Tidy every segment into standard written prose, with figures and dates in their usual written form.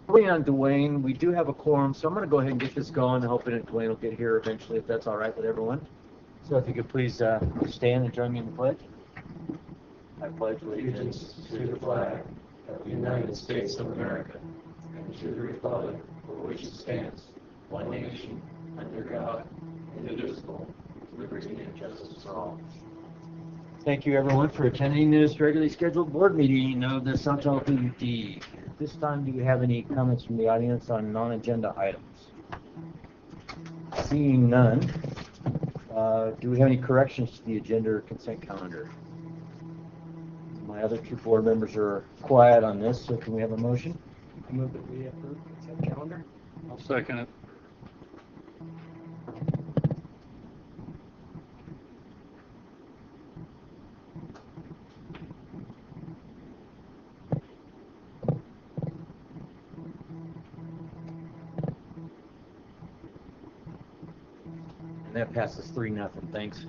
Waiting on Dwayne. We do have a quorum, so I'm going to go ahead and get this going, hoping that Dwayne will get here eventually, if that's all right with everyone. So if you could please stand and join me in the pledge. I pledge allegiance to the flag of the United States of America and to the republic for which it stands, one nation, under God, indivisible, with liberty and justice for all. Thank you, everyone, for attending this regularly scheduled board meeting of the Central PUD. At this time, do you have any comments from the audience on non-agenda items? Seeing none, do we have any corrections to the agenda or consent calendar? My other two board members are quiet on this, so can we have a motion? I move that we approve consent calendar. I'll second it. And that passes 3-0. Thanks.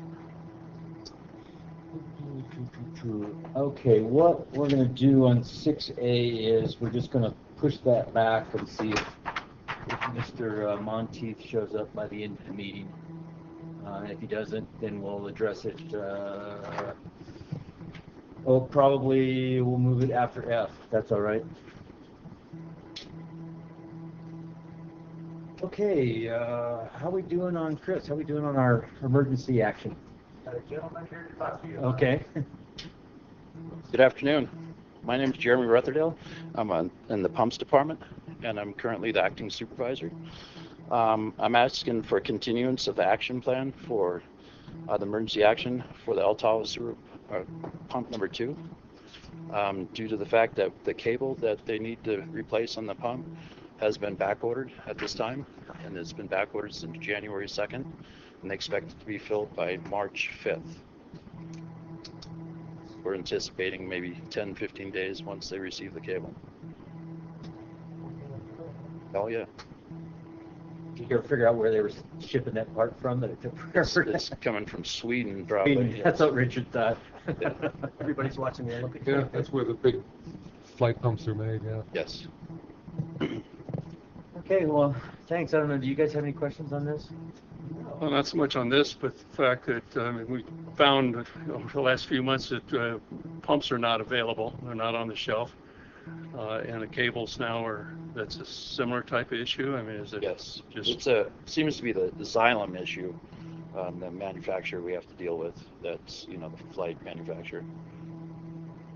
Okay, what we're going to do on 6A is we're just going to push that back and see if Mr. Monteith shows up by the end of the meeting. If he doesn't, then we'll address it. Probably we'll move it after F. That's all right. Okay, how we doing on Chris? How we doing on our emergency action? Got a gentleman here to talk to you. Okay. Good afternoon. My name is Jeremy Rutherdale. I'm in the pumps department, and I'm currently the acting supervisor. I'm asking for a continuance of the action plan for the emergency action for the Tahoe sewer pump number 2. Due to the fact that the cable that they need to replace on the pump has been back ordered at this time, and it's been back ordered since January 2nd, and they expect it to be filled by March 5th. We're anticipating maybe 10-15 days once they receive the cable. Oh yeah. Did you ever figure out where they were shipping that part from that it took forever? It's coming from Sweden, probably. That's what Richard thought. Yeah. Everybody's watching the Olympics. Yeah, that's where the big flight pumps are made, yeah. Yes. Okay, well, thanks. I don't know, do you guys have any questions on this? Well, not so much on this, but the fact that we found over the last few months that pumps are not available. They're not on the shelf. And the cables now that's a similar type of issue? I mean, is it Yes. just... Seems to be the xylem issue, the manufacturer we have to deal with. That's, the flight manufacturer.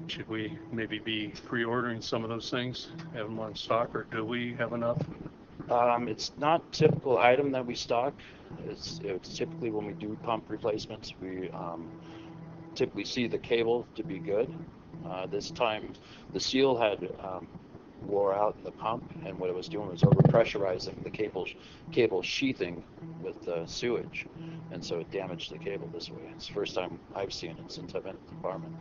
Should we maybe be pre-ordering some of those things, have them on stock, or do we have enough? It's not typical item that we stock. It's typically when we do pump replacements, we typically see the cable to be good. This time, the seal had wore out in the pump, and what it was doing was overpressurizing the cable sheathing with sewage, and so it damaged the cable this way. It's the first time I've seen it since I've been at the department.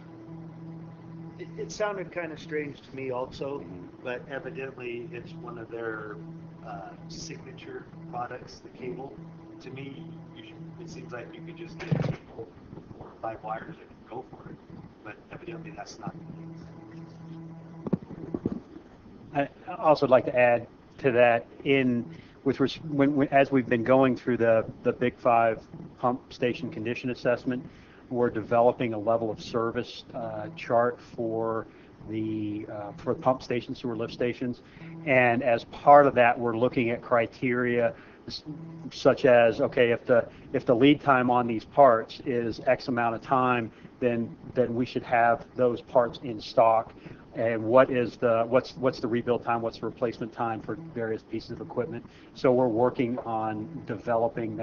It sounded kind of strange to me also, but evidently it's one of their signature products, the cable. To me, it seems like you could just get 4 or 5 wires and go for it, but evidently that's not the case. I also would like to add to that, as we've been going through the Big 5 pump station condition assessment, we're developing a level of service chart for the pump stations, sewer lift stations, and as part of that, we're looking at criteria such as, okay, if the lead time on these parts is X amount of time, then we should have those parts in stock. And what's the rebuild time, what's the replacement time for various pieces of equipment. So we're working on developing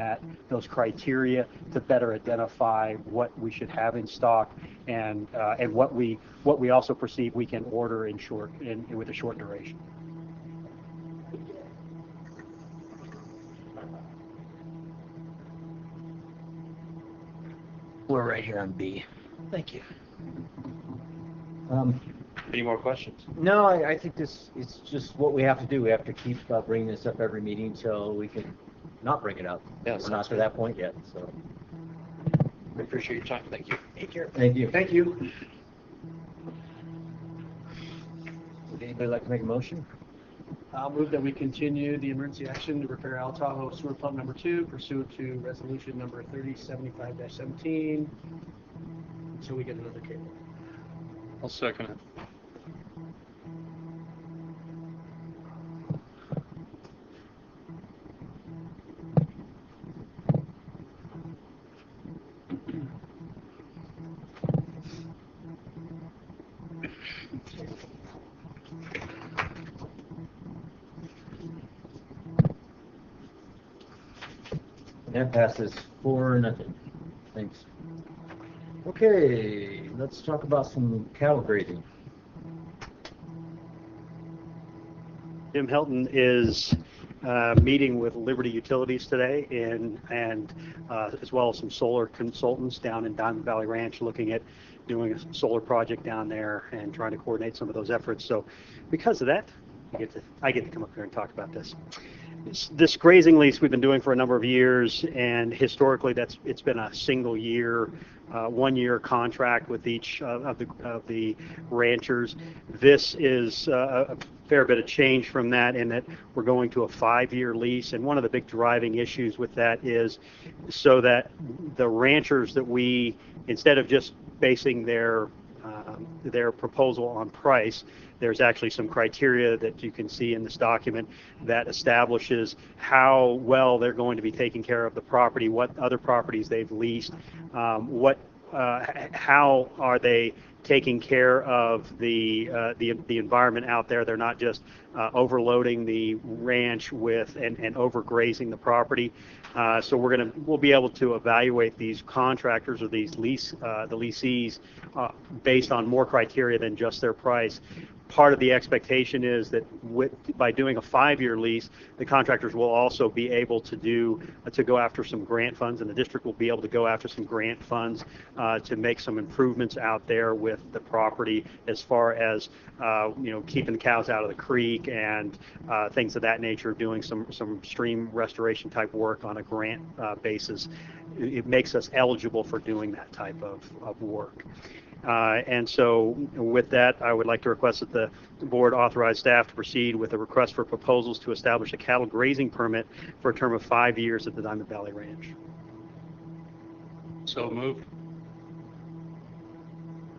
those criteria to better identify what we should have in stock and what we also perceive we can order with a short duration. We're right here on B. Thank you. Any more questions? No, I think it's just what we have to do. We have to keep bringing this up every meeting until we can not bring it up. Yeah, we're not to that point yet. So we appreciate your time. Thank you. Take care. Thank you. Thank you. Would anybody like to make a motion? I'll move that we continue the emergency action to repair Tahoe sewer pump number 2 pursuant to resolution number 3075-17 until we get another cable. I'll second it. That passes 4-0. Thanks. Okay, let's talk about some cattle grazing. Jim Helton is meeting with Liberty Utilities today and as well as some solar consultants down in Diamond Valley Ranch looking at doing a solar project down there and trying to coordinate some of those efforts. So because of that, I get to come up here and talk about this. This grazing lease we've been doing for a number of years, and historically it's been a single year, 1-year contract with each of the ranchers. This is a fair bit of change from that in that we're going to a 5-year lease, and one of the big driving issues with that is so that the ranchers that we, instead of just basing their proposal on price, there's actually some criteria that you can see in this document that establishes how well they're going to be taking care of the property, what other properties they've leased, how are they taking care of the environment out there. They're not just overloading the ranch with and overgrazing the property. So we'll be able to evaluate these contractors or these the lessees based on more criteria than just their price. Part of the expectation is that by doing a 5-year lease, the contractors will also be able to go after some grant funds, and the district will be able to go after some grant funds to make some improvements out there with the property, as far as keeping the cows out of the creek and things of that nature, doing some stream restoration type work on a grant basis. It makes us eligible for doing that type of work. And so with that, I would like to request that the board authorize staff to proceed with a request for proposals to establish a cattle grazing permit for a term of 5 years at the Diamond Valley Ranch. So moved.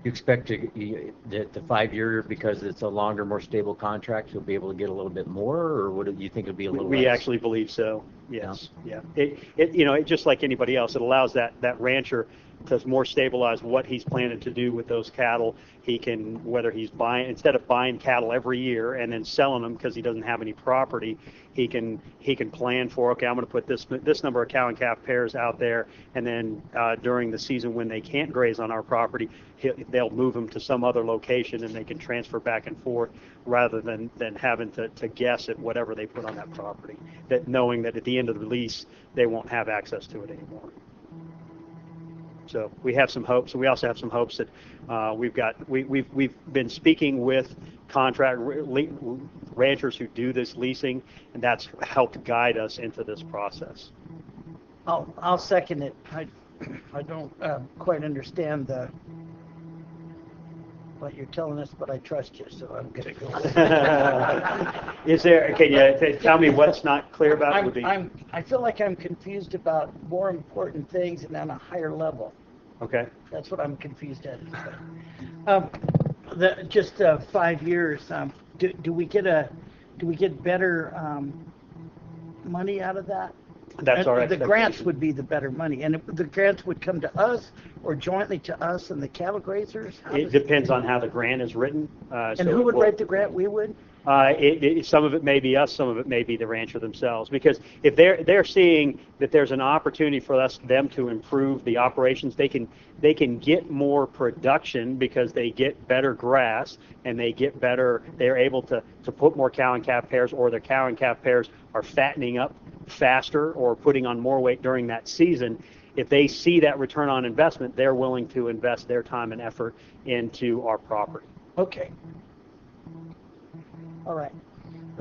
You expect the 5-year, because it's a longer, more stable contract, you'll be able to get a little bit more, or what do you think it'll be a little We less? actually believe so. Yes. Yeah. It just like anybody else, it allows that rancher to more stabilize what he's planning to do with those cattle. He can, whether he's buying, instead of buying cattle every year and then selling them because he doesn't have any property, he can plan for, okay, I'm going to put this number of cow and calf pairs out there, and then during the season when they can't graze on our property, they'll move them to some other location and they can transfer back and forth rather than having to guess at whatever they put on that property, that knowing that at the end of the lease they won't have access to it anymore. So we have some hopes, and we also have some hopes that we've been speaking with ranchers who do this leasing, and that's helped guide us into this process. I'll second it. I don't quite understand what you're telling us, but I trust you, so I'm going to go. Can you tell me what's not clear about it? I feel like I'm confused about more important things and on a higher level. Okay. That's what I'm confused at. Just 5 years. Do we get better money out of that? That's our expectation. The grants would be the better money, and the grants would come to us or jointly to us and the cattle grazers? It depends on how the grant is written. And who would write the grant? We would? Some of it may be us, some of it may be the rancher themselves. Because if they're seeing that there's an opportunity for them to improve the operations, they can get more production because they get better grass and they're able to put more cow and calf pairs, or their cow and calf pairs are fattening up faster or putting on more weight during that season. If they see that return on investment, they're willing to invest their time and effort into our property. Okay. All right.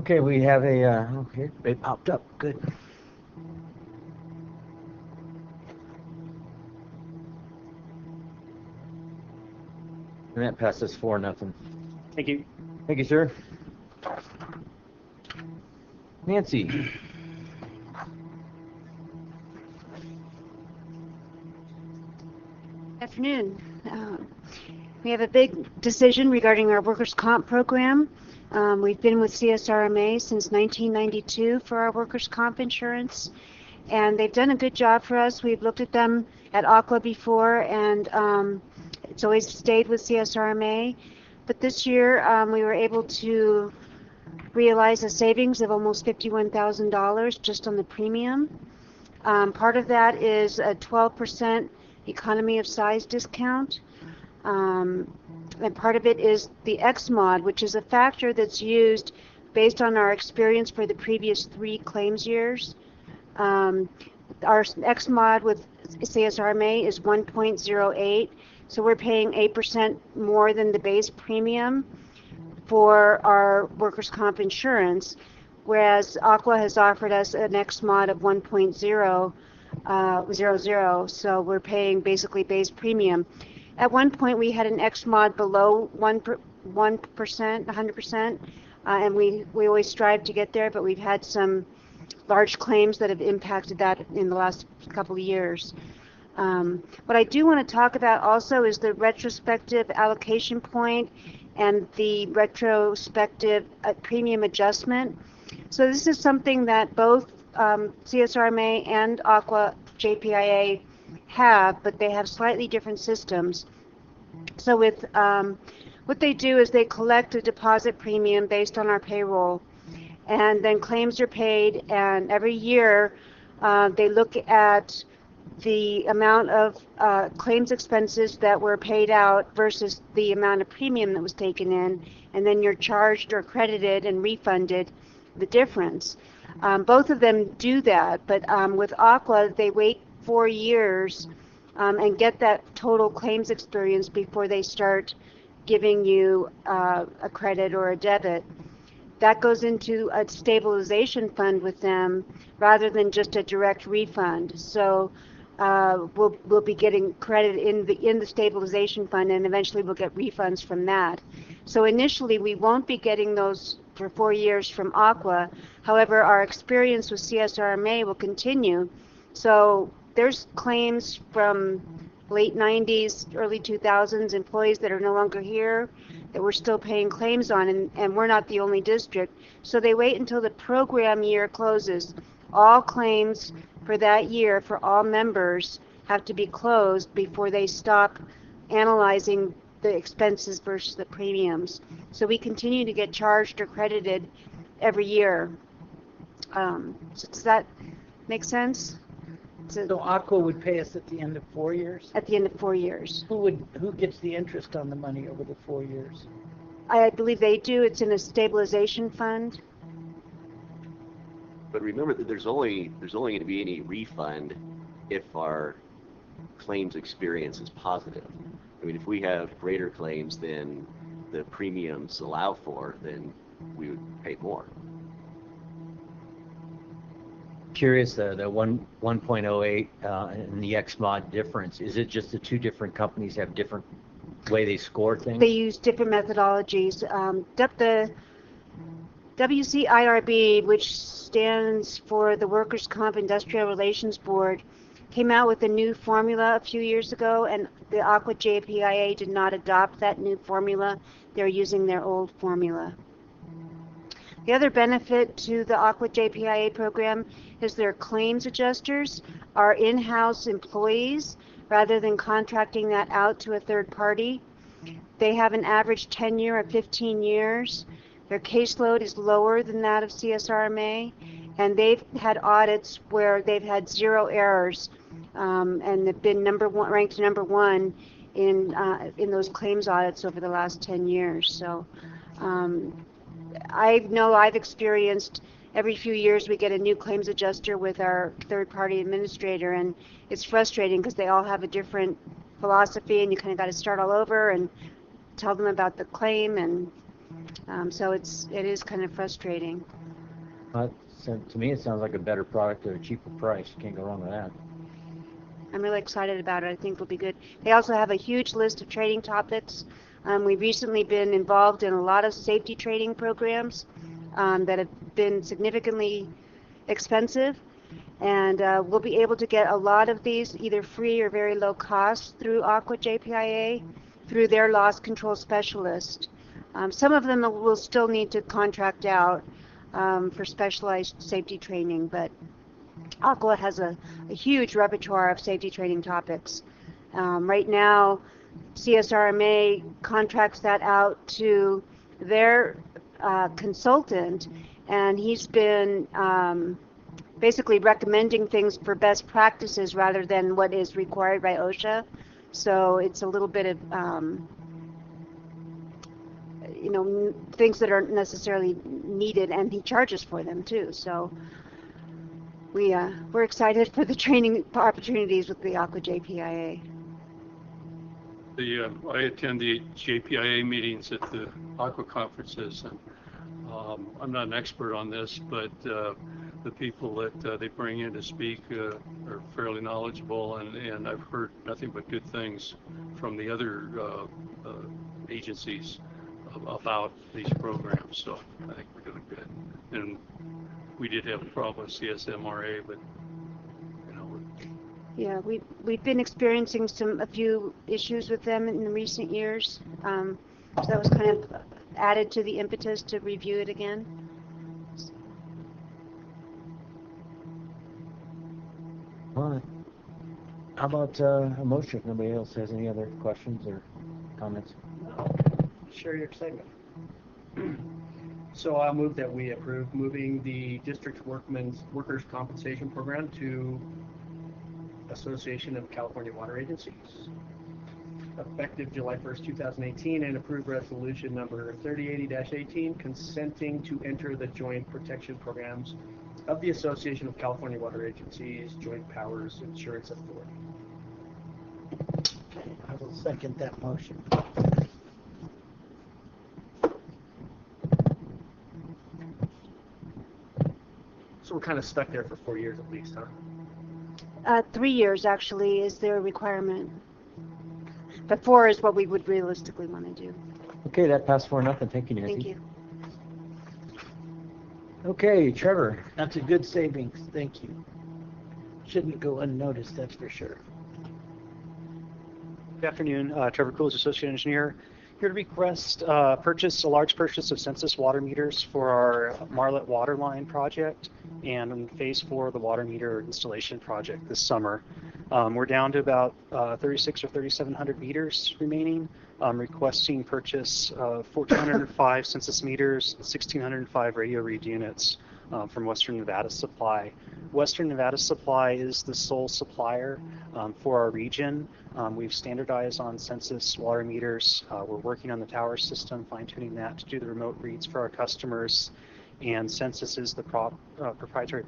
Okay, we have okay, it popped up. Good. And that passes 4-0. Thank you. Thank you, sir. Nancy? Afternoon. We have a big decision regarding our workers' comp program. We've been with CSRMA since 1992 for our workers' comp insurance, and they've done a good job for us. We've looked at them at AQUA before, and it's always stayed with CSRMA. But this year, we were able to realize a savings of almost $51,000 just on the premium. Part of that is a 12% economy of size discount. And part of it is the X-mod, which is a factor that's used based on our experience for the previous 3 claims years. Our X-mod with CSRMA is 1.08, so we're paying 8% more than the base premium for our workers' comp insurance, whereas AQUA has offered us an X-mod of 1.00, so we're paying basically base premium. At one point, we had an X-mod below 1%, 100%, and we always strive to get there, but we've had some large claims that have impacted that in the last couple of years. What I do want to talk about also is the retrospective allocation point and the retrospective premium adjustment. So this is something that both CSRMA and AQUA JPIA have, but they have slightly different systems. So with what they do is they collect a deposit premium based on our payroll, and then claims are paid, and every year they look at the amount of claims expenses that were paid out versus the amount of premium that was taken in, and then you're charged or credited and refunded the difference. Both of them do that, but with AQUA, they wait 4 years and get that total claims experience before they start giving you a credit or a debit. That goes into a stabilization fund with them rather than just a direct refund. So we'll be getting credit in the stabilization fund, and eventually we'll get refunds from that. So initially we won't be getting those for 4 years from AQUA. However, our experience with CSRMA will continue. So there's claims from late 90s, early 2000s, employees that are no longer here that we're still paying claims on, and we're not the only district. So they wait until the program year closes. All claims for that year for all members have to be closed before they stop analyzing the expenses versus the premiums. So we continue to get charged or credited every year. So does that make sense? So AQUA would pay us at the end of 4 years? At the end of 4 years. Who gets the interest on the money over the 4 years? I believe they do. It's in a stabilization fund. But remember that there's only going to be any refund if our claims experience is positive. I mean, if we have greater claims than the premiums allow for, then we would pay more. Curious, the 1.08 and the X-mod difference. Is it just the 2 different companies have different way they score things? They use different methodologies. The WCIRB, which stands for the Workers' Comp Industrial Relations Board, came out with a new formula a few years ago, and the AQUA JPIA did not adopt that new formula. They're using their old formula. The other benefit to the AQUA JPIA program is their claims adjusters are in-house employees rather than contracting that out to a third party. They have an average tenure of 15 years. Their caseload is lower than that of CSRMA, and they've had audits where they've had 0 errors, and they've been ranked number 1 in those claims audits over the last 10 years. So I know I've experienced every few years we get a new claims adjuster with our third-party administrator, and it's frustrating because they all have a different philosophy, and you kind of got to start all over and tell them about the claim, and so it is kind of frustrating. So to me, it sounds like a better product at a cheaper price. You can't go wrong with that. I'm really excited about it. I think it'll be good. They also have a huge list of training topics. We've recently been involved in a lot of safety training programs that have been significantly expensive. And we'll be able to get a lot of these either free or very low cost through Aqua JPIA, through their loss control specialist. Some of them will still need to contract out for specialized safety training, but Aqua has a huge repertoire of safety training topics. Right now, CSRMA contracts that out to their consultant, and he's been basically recommending things for best practices rather than what is required by OSHA. So it's a little bit of, you know, things that aren't necessarily needed, and he charges for them too. So we're excited for the training opportunities with the Aqua JPIA. I attend the JPIA meetings at the Aqua conferences, and I'm not an expert on this, but the people that they bring in to speak are fairly knowledgeable, and I've heard nothing but good things from the other agencies about these programs, so I think we're doing good. And we did have a problem with CSMRA, but you know. Yeah, we've been experiencing a few issues with them in the recent years, so that was kind of added to the impetus to review it again. All right. How about a motion? If nobody else has any other questions or comments? Share your excitement. So I'll move that we approve moving the district's workers' compensation program to Association of California Water Agencies, effective July 1st, 2018, and approve resolution number 3080-18, consenting to enter the joint protection programs of the Association of California Water Agencies Joint Powers Insurance Authority. Okay, I will second that motion. So we're kind of stuck there for 4 years at least, huh? 3 years actually is their requirement, but 4 is what we would realistically want to do. Okay, that passed 4-0. Thank you, Nancy. Thank you. Okay, Trevor. That's a good savings. Thank you. Shouldn't go unnoticed, that's for sure. Good afternoon, Trevor Coolidge, Associate Engineer. Here to request a large purchase of census water meters for our Marlet water line project and phase 4 of the water meter installation project this summer. We're down to about 36 or 3,700 meters remaining. Requesting purchase of 1,405 census meters, 1,605 radio read units from Western Nevada Supply. Western Nevada Supply is the sole supplier for our region. We've standardized on census water meters. We're working on the tower system, fine-tuning that to do the remote reads for our customers. And Census is the proprietary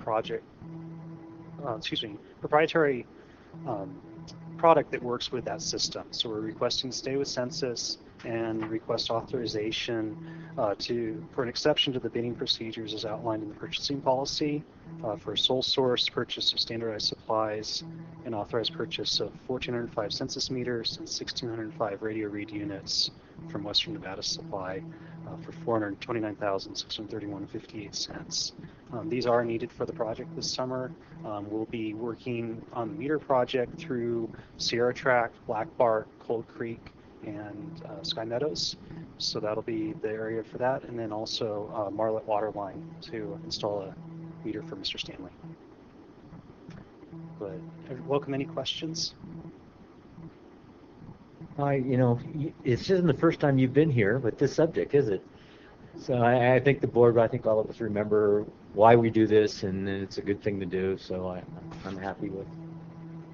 product that works with that system. So we're requesting to stay with Census and request authorization for an exception to the bidding procedures as outlined in the purchasing policy for sole source purchase of standardized supplies and authorized purchase of 1,405 census meters and 1,605 radio read units from Western Nevada Supply for $429,631.58. These are needed for the project this summer. We'll be working on the meter project through Sierra Tract, Black Bart, Cold Creek, and Sky Meadows. So that'll be the area for that. And then also Marlet water line to install a meter for Mr. Stanley. But welcome any questions. This isn't the first time you've been here with this subject, is it? So I think the board, I think all of us remember why we do this, and it's a good thing to do. So I'm happy with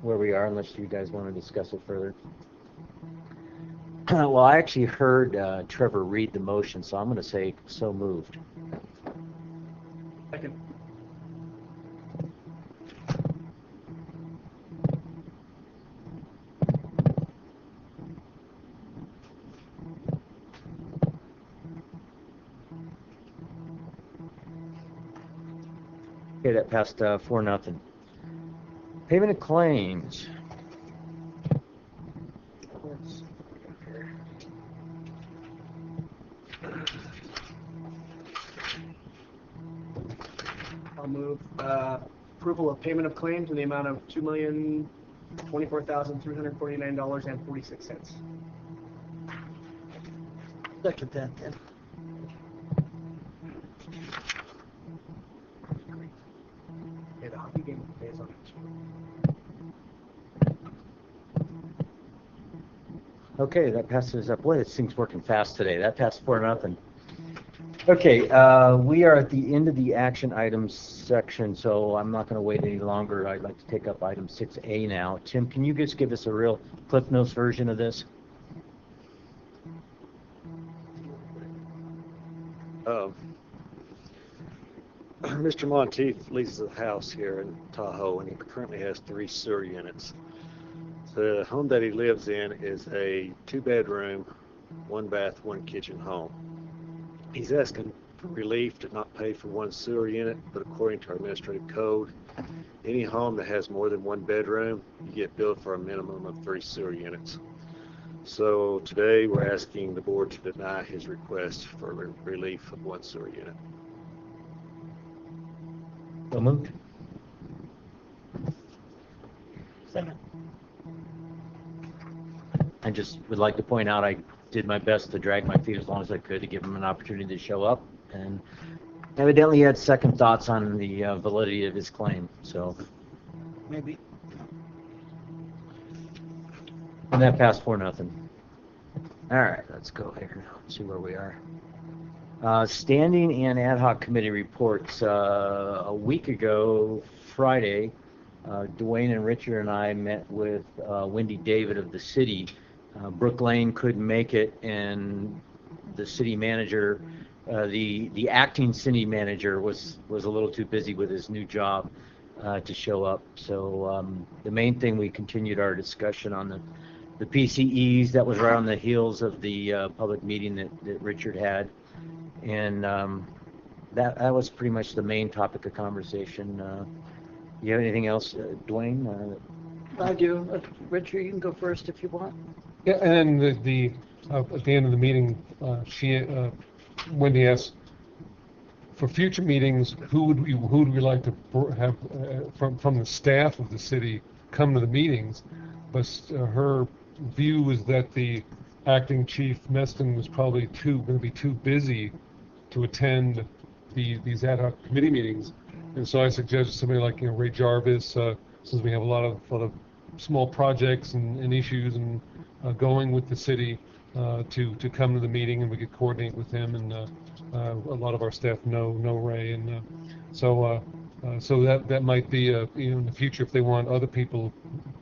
where we are, unless you guys want to discuss it further. Well, I actually heard Trevor read the motion, so I'm going to say so moved. Second. Okay, that passed 4-0. Payment of claims. I'll move approval of payment of claims in the amount of $2,024,349.46. Second that then. Okay, the hockey game is on. Okay, that passes up. Boy, this thing's working fast today. That passed 4-0. Okay, we are at the end of the action items section, so I'm not going to wait any longer. I'd like to take up item 6A now. Tim, can you just give us a real Cliff Notes version of this? Mr. Monteith leases a house here in Tahoe, and he currently has 3 sewer units. The home that he lives in is a 2-bedroom, 1-bath, 1-kitchen home. He's asking for relief to not pay for 1 sewer unit, but according to our administrative code, any home that has more than 1 bedroom, you get billed for a minimum of 3 sewer units. So today we're asking the board to deny his request for relief of 1 sewer unit. So moved. Second. I just would like to point out I did my best to drag my feet as long as I could to give him an opportunity to show up, and evidently he had second thoughts on the validity of his claim. So Maybe. And that passed 4-0. All right, let's go here now and see where we are. Standing and ad hoc committee reports. A week ago, Friday, Dwayne and Richard and I met with Wendy David of the city. Brooke Lane couldn't make it, and the city manager, the acting city manager, was a little too busy with his new job to show up. So the main thing, we continued our discussion on the PCEs. That was right on the heels of the public meeting that Richard had, and that was pretty much the main topic of conversation. You have anything else, Dwayne? I do. Richard, you can go first if you want. Yeah, and at the end of the meeting, Wendy asked, for future meetings, who would we like to have from the staff of the city come to the meetings? But her view was that the acting chief Meston was probably going to be too busy to attend these ad hoc committee meetings, and so I suggested somebody like Ray Jarvis, since we have a lot of small projects and issues and going with the city, to come to the meeting, and we could coordinate with him, and a lot of our staff know Ray, and so that might be in the future, if they want other people,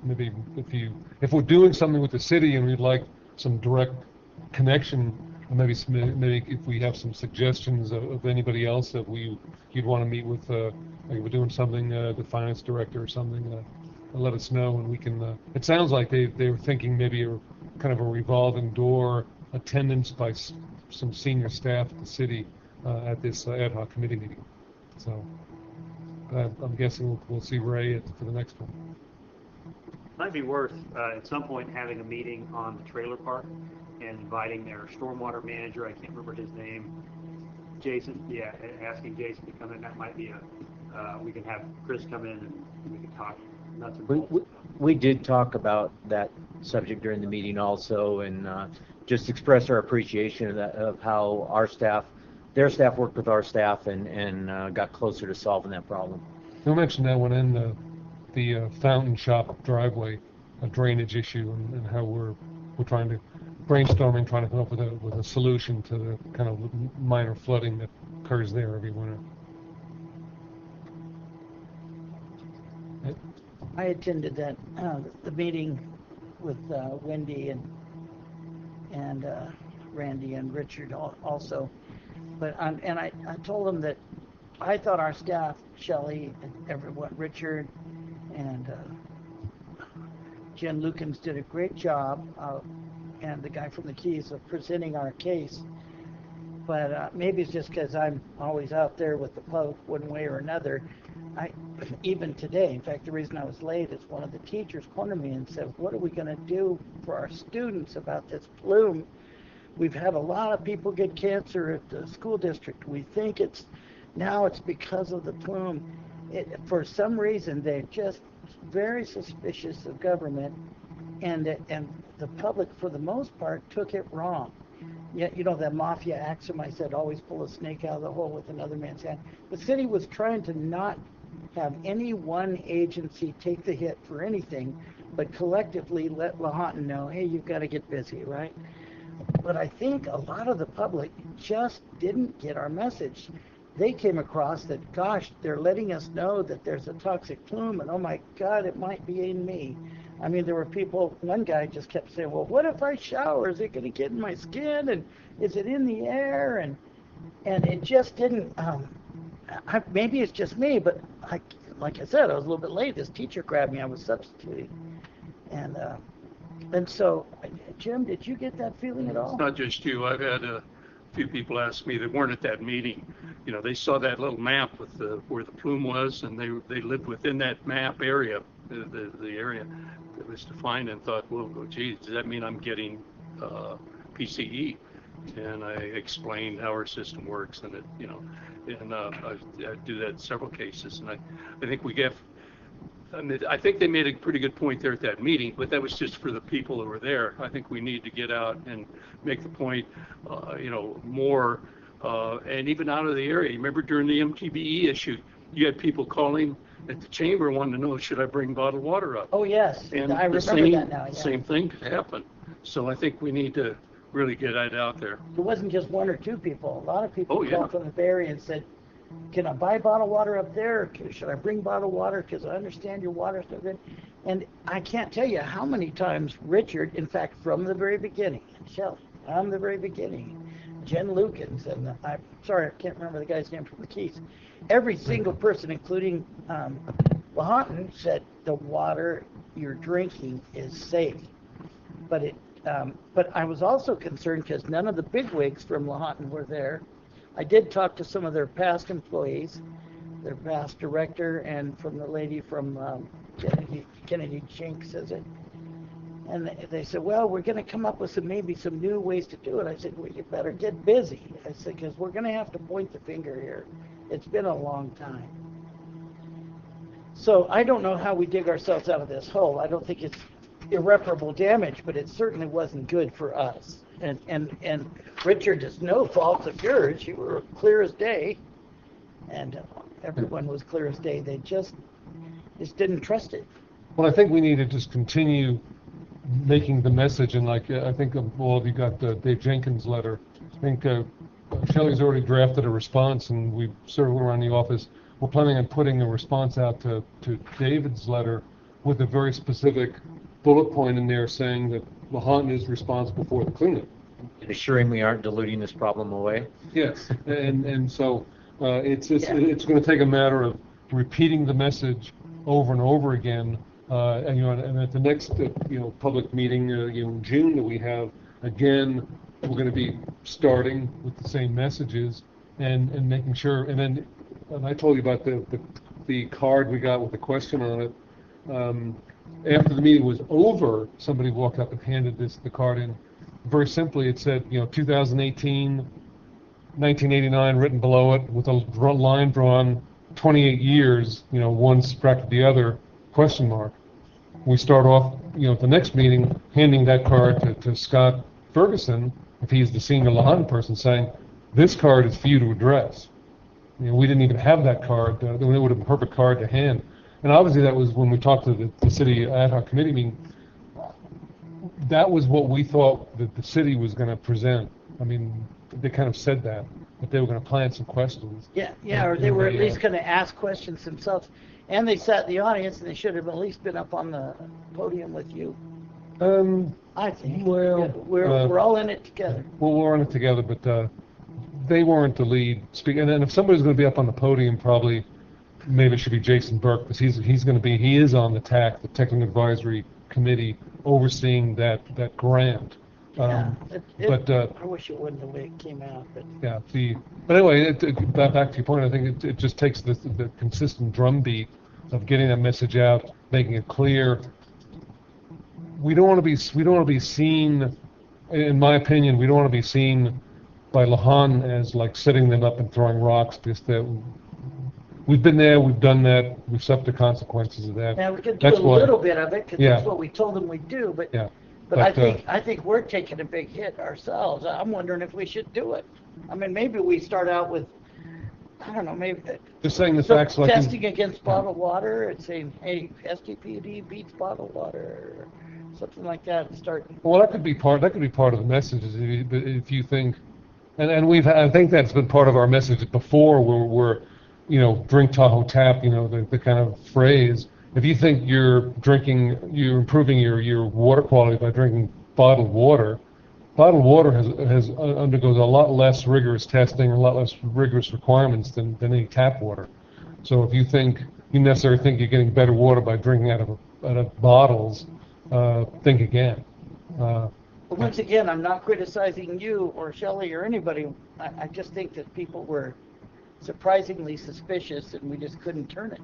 maybe if we're doing something with the city and we'd like some direct connection, maybe if we have some suggestions of anybody else that you'd want to meet with, like we're doing something, the finance director or something, let us know, and we can. It sounds like they were thinking maybe kind of a revolving door attendance by some senior staff at the city at this ad hoc committee meeting. So I'm guessing we'll see Ray for the next one. Might be worth at some point having a meeting on the trailer park and inviting their stormwater manager, I can't remember his name, Jason, asking Jason to come in. That might be we can have Chris come in and we can talk nuts and bolts. We did talk about that subject during the meeting also, and just express our appreciation of how their staff worked with our staff and got closer to solving that problem. You'll mention that one in the fountain shop driveway, a drainage issue, and how we're trying to brainstorming, trying to come up with a solution to the kind of minor flooding that occurs there every winter. I attended that the meeting with Wendy and Randy and Richard also, but I told them that I thought our staff, Shelley, everyone, Richard, and Jen Lukens did a great job, and the guy from the Keys, of presenting our case. But maybe it's just because I'm always out there with the Pope one way or another. Even today, in fact, the reason I was late is one of the teachers cornered me and said, what are we going to do for our students about this plume? We've had a lot of people get cancer at the school district. We think it's Now it's because of the plume. For some reason, they're just very suspicious of government, and the public, for the most part, took it wrong. Yet, you know, that mafia axiom I said, always pull a snake out of the hole with another man's hand. The city was trying to not have any one agency take the hit for anything, but collectively let Lahontan know, hey, you've got to get busy, right? But I think a lot of the public just didn't get our message. They came across that, gosh, they're letting us know that there's a toxic plume, and oh my God, it might be in me. I mean, there were people, one guy just kept saying, well, what if I shower? Is it going to get in my skin? And is it in the air? And it just didn't, maybe it's just me, but like I said, I was a little bit late. This teacher grabbed me. I was substituting. And so, Jim, did you get that feeling at all? It's not just you. I've had a few people ask me that weren't at that meeting. You know, they saw that little map with where the plume was, and they lived within that map area, the area that was defined, and thought, well, geez, does that mean I'm getting PCE? And I explained how our system works, and it, you know, and I do that in several cases, and I think we get. I think they made a pretty good point there at that meeting, but that was just for the people who were there. I think we need to get out and make the point, you know, more, and even out of the area. Remember during the MTBE issue, you had people calling at the chamber wanting to know, should I bring bottled water up? Oh, yes. And I remember that now. Yeah. Same thing could happen. So I think we need to really get that out there. It wasn't just one or two people. A lot of people Oh, yeah. called from the Bay Area and said, can I buy bottled water up there? Should I bring bottled water? Because I understand your water's no good. And I can't tell you how many times Richard, in fact, from the very beginning, Shelley, from the very beginning, Jen Lukens, and I'm sorry, I can't remember the guy's name from the Keys. Every single person, including Lahontan, said the water you're drinking is safe. But I was also concerned because none of the bigwigs from Lahontan were there. I did talk to some of their past employees, their past director, and from the lady from Kennedy Jinks, is it? And they said, well, we're going to come up with maybe some new ways to do it. I said, well, you better get busy. I said, because we're going to have to point the finger here. It's been a long time. So I don't know how we dig ourselves out of this hole. I don't think it's irreparable damage, but it certainly wasn't good for us. And Richard, it's no fault of yours. You were clear as day, and everyone was clear as day. They just didn't trust it. Well, I think we need to just continue making the message, and like I think all of you got Dave Jenkins' letter. I think Shelley's already drafted a response, and we circled around the office. We're planning on putting a response out to David's letter with a very specific bullet point in there saying that Lahontan is responsible for the cleanup. Assuring we aren't diluting this problem away. Yes, and so it's going to take a matter of repeating the message over and over again, and you know, and at the next public meeting in June that we have, again, we're going to be starting with the same messages and making sure. And I told you about the card we got with the question on it. After the meeting was over, somebody walked up and handed the card in. Very simply, it said, 2018, 1989 written below it with a line drawn, 28 years, one subtracted the other, question mark. We start off, at the next meeting, handing that card to Scott Ferguson, if he's the senior Lahontan person, saying, this card is for you to address. We didn't even have that card. It would have been a perfect card to hand. And obviously that was when we talked to the city ad-hoc committee meeting. That was what we thought that the city was going to present. I mean, they kind of said that they were going to plant some questions. Yeah, or they were at least going to ask questions themselves. And they sat in the audience, and they should have at least been up on the podium with you. I think. Well, yeah, we're all in it together. Well, we're in it together, but they weren't the lead speaker. And then if somebody's going to be up on the podium, probably maybe it should be Jason Burke, because he is on the TAC, the Technical Advisory Committee, overseeing that grant. Yeah, I wish it wasn't the way it came out. But yeah, but anyway, back to your point, I think it just takes the consistent drumbeat of getting that message out, making it clear. We don't want to be seen, in my opinion, we don't want to be seen by Lahan as like setting them up and throwing rocks, because we've been there, we've done that, we've suffered the consequences of that. Now, we could do That's a why- little bit of it, because Yeah. that's what we told them we'd do, but, Yeah. but I think we're taking a big hit ourselves. I'm wondering if we should do it. I mean, maybe we start out with, I don't know, maybe Just saying the some facts like. testing against bottled water and saying, hey, STPD beats bottled water, or something like that, and start. Well, that could be part of the message, is if you think, and I think that's been part of our message before, where we're, drink Tahoe tap, the kind of phrase. If you think you're improving your water quality by drinking bottled water undergoes a lot less rigorous testing, a lot less rigorous requirements than any tap water. So if you necessarily think you're getting better water by drinking out of bottles, think again. But once again, I'm not criticizing you or Shelley or anybody. I just think that people were surprisingly suspicious, and we just couldn't turn it.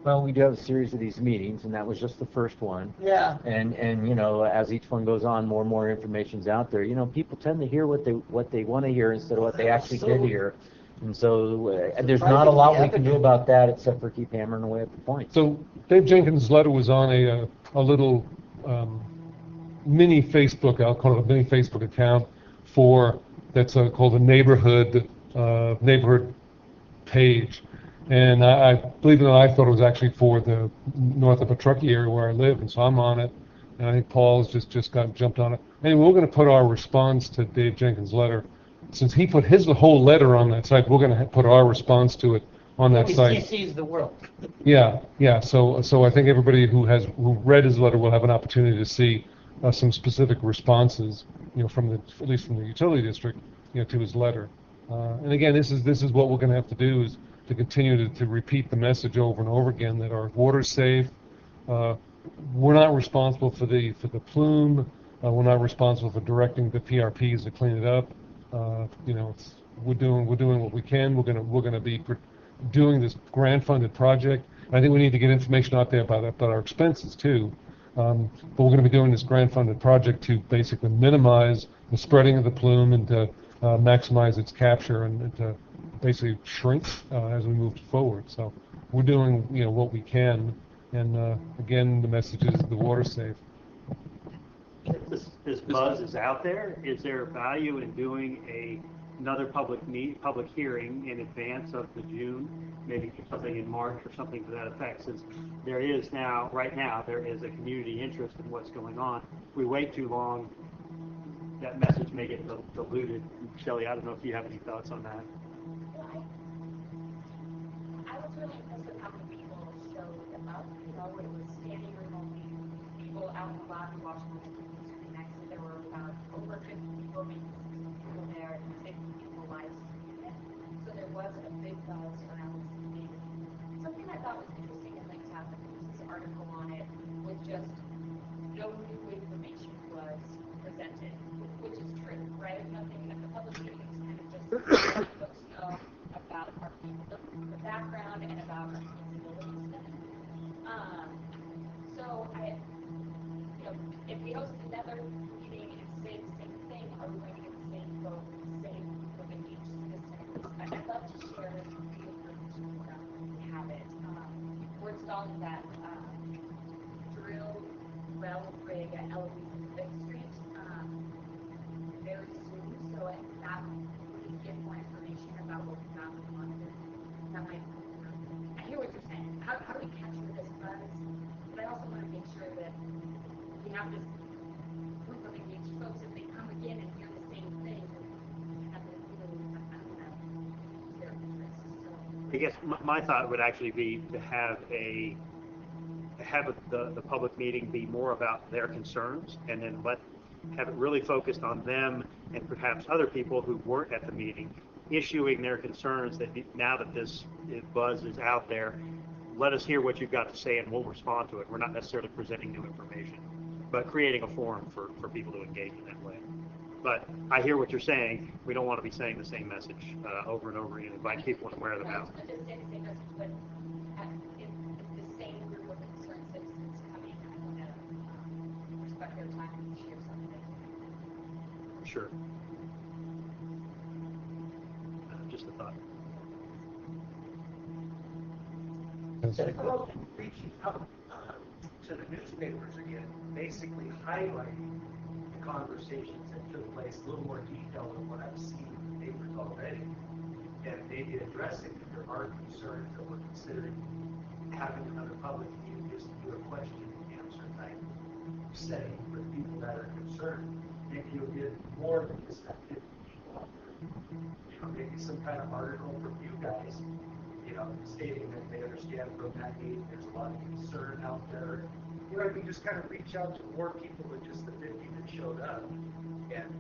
Well, we do have a series of these meetings, and that was just the first one. Yeah. And as each one goes on, more and more information's out there. People tend to hear what they want to hear instead of what they actually did hear. And so there's not a lot we can do about that except for keep hammering away at the point. So Dave Jenkins' letter was on a little mini Facebook, I'll call it a mini Facebook account that's called a neighborhood page. And I believe it or not, I thought it was actually for the north of Truckee area where I live, and so I'm on it. And I think Paul's just got jumped on it. Anyway, we're going to put our response to Dave Jenkins' letter. Since he put his whole letter on that site, we're going to put our response to it on that site. He sees the world. Yeah. So I think everybody who read his letter will have an opportunity to see some specific responses, at least from the utility district, to his letter. And again, this is what we're going to have to do, is to continue to repeat the message over and over again that our water's safe. We're not responsible for the plume. We're not responsible for directing the PRPs to clean it up. We're doing what we can. We're going to be doing this grant-funded project. I think we need to get information out there about our expenses too. But we're going to be doing this grant-funded project to basically minimize the spreading of the plume and to maximize its capture and to basically shrink as we move forward. So we're doing what we can, and again, the message is the water's safe. This buzz is out there. Is there value in doing another public hearing in advance of the June, maybe something in March or something to that effect? Since right now there is a community interest in what's going on. If we wait too long, that message may get diluted. Shelley, I don't know if you have any thoughts on that. I was really impressed with how many people showed up. It was standing room only, people out in the lobby watching the next. There were about over 50 people, maybe 60 people there, and 50 people live streaming it. So there was a big buzz around this meeting. Something I thought was interesting and linked up, and there was this article on it, with just no new information was presented, which is true, right? Nothing at the public meetings kind of just let folks know about our people, the background, and about our feasibility study. So if we host another meeting and say the same thing, are we going to get the same vote, the same from each specific? I'd love to share the information around when we have it. We're installing that drill well rig at Eloise and Fifth Street very soon, so that would give more information about what we found in the monitor. That might, I hear what you're saying. How do we capture this buzz? But I also want to make sure that we have this group of engaged folks, if they come again and hear the same thing, have the their interest. So I guess my thought would actually be to have the public meeting be more about their concerns, and then have it really focused on them and perhaps other people who weren't at the meeting, issuing their concerns that now that this buzz is out there, let us hear what you've got to say and we'll respond to it. We're not necessarily presenting new information, but creating a forum for people to engage in that way. But I hear what you're saying. We don't want to be saying the same message over and over again, invite people to wear them out. Not just saying the same message, but in the same group of concerned citizens coming, I want to respect their time and share something. Sure. Instead of reaching out to the newspapers again, basically highlighting the conversations that took place, a little more detail than what I've seen in the papers already, and maybe addressing if there are concerns that we're considering having another public meeting, just to do a question and answer type setting for people that are concerned. Maybe you'll get more than just that 50 people out there. You know, maybe some kind of article from you guys, you know, stating that they understand from that meeting there's a lot of concern out there. You know, we just kind of reach out to more people than just the 50 that showed up, and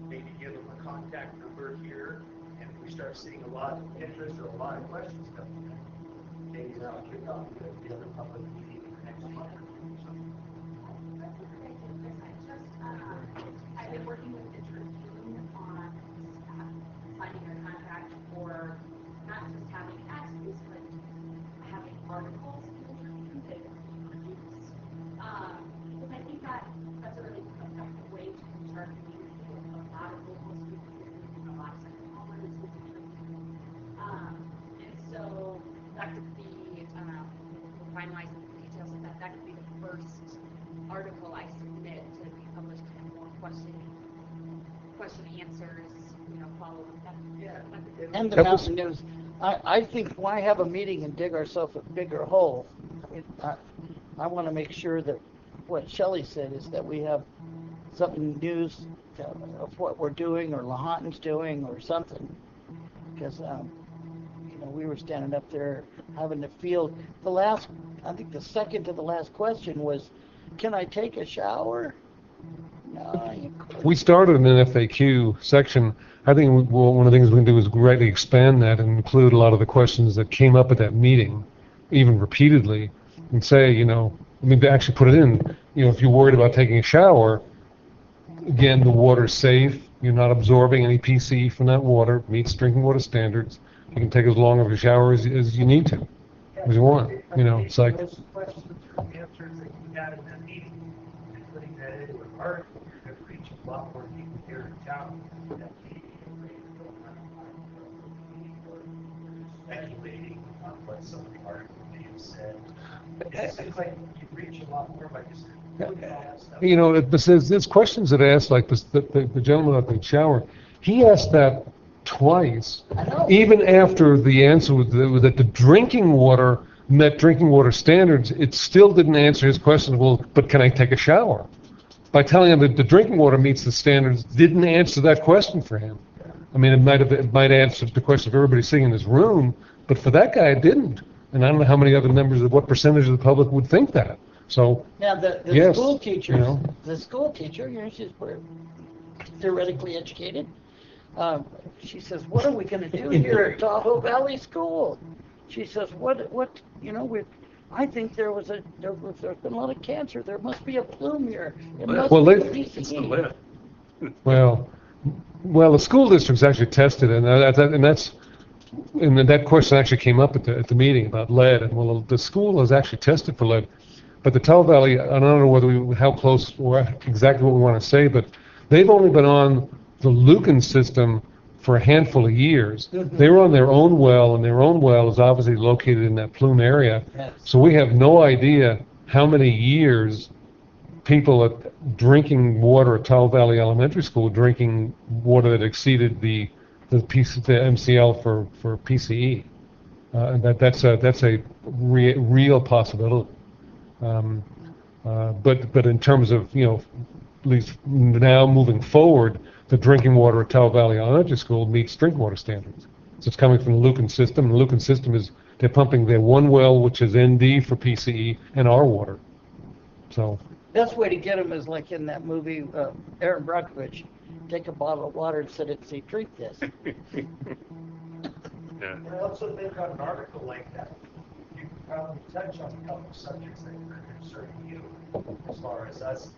maybe give them a contact number here. And if we start seeing a lot of interest or a lot of questions coming in, maybe that'll kick off the other public meeting in the next month. I've been working with the Tribune on finding a contract for not just having ads, but having articles in the Tribune that use. Because I think that's a really effective way to start communicating with a lot of local students and a lot of second homers with the Tribune. And so that could be, finalizing the details of that, that could be the first article I submit to be published in more question answers, you know, follow up. Yeah. And the Mountain News. I think why have a meeting and dig ourselves a bigger hole? I want to make sure that what Shelley said is that we have something news of what we're doing or Lahontan's doing or something. Because, you know, we were standing up there having to field I think the second to the last question was, can I take a shower? No, you couldn't. We started an FAQ section. I think one of the things we can do is greatly expand that and include a lot of the questions that came up at that meeting, even repeatedly, and say, you know, I mean, to actually put it in, you know, if you're worried about taking a shower, again, the water's safe. You're not absorbing any PCE from that water. Meets drinking water standards. You can take as long of a shower as you need to, as you want. You know, it's like. Those questions or answers that you had in that meeting, and putting that into an article, you're going to reach a lot more people here in town that maybe don't have time or speculating on what some of the article may have said. It seems like you reach a lot more by just putting all that stuff. You know, there's questions that asked, like the gentleman at the shower, he asked that twice, even after the answer was that the drinking water met drinking water standards. It still didn't answer his question, well, but can I take a shower? By telling him that the drinking water meets the standards, didn't answer that question for him. I mean, it might answer the question of everybody sitting in this room, but for that guy, it didn't. And I don't know how many other members of what percentage of the public would think that. So, Now, the yes, school teachers, you know. the school teacher, you know, she's theoretically educated. She says, what are we going to do here at Tahoe Valley School? She says, you know, I think there's been a lot of cancer. There must be a plume here. It must be PCE. Well, the school district's actually tested, and that question actually came up at the meeting about lead. And well, the school has actually tested for lead, but the Tahoe Valley, I don't know how close or exactly what we want to say, but they've only been on the Lucan system for a handful of years. They were on their own well, and their own well is obviously located in that plume area. Yes. So we have no idea how many years people drinking water at Tahoe Valley Elementary School drinking water that exceeded the MCL for PCE. And that's a real possibility. But in terms of, you know, at least now moving forward, the drinking water at Tahoe Valley Elementary School meets drinking water standards. So it's coming from the Lucan system, and the Lucan system they're pumping their one well, which is ND for PCE, and our water. So. Best way to get them is like in that movie, Aaron Brockovich, take a bottle of water and set it and say, drink this. Yeah. I also think on an article like that, you can probably touch on a couple of subjects that are concerning you, as far as us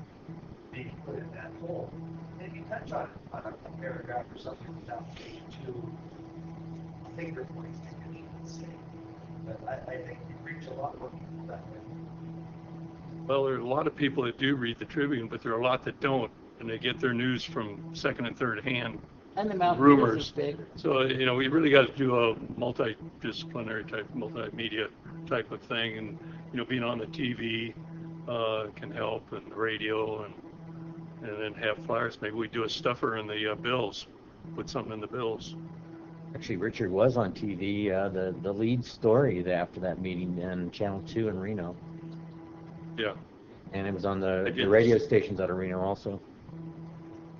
being put in that hole. Maybe touch on a paragraph or something without being too finger pointing, as you would say. But I think you reach a lot more people that way. Well, there are a lot of people that do read the Tribune, but there are a lot that don't, and they get their news from second and third hand And the Mountain News is rumors. big. So, you know, we really got to do a multidisciplinary type, multimedia type of thing. And, you know, being on the TV can help, and the radio, and then have flyers. Maybe we do a stuffer in the bills, put something in the bills. Actually, Richard was on TV, the lead story after that meeting in Channel 2 in Reno. Yeah. And it was on the did. radio stations out of Reno also.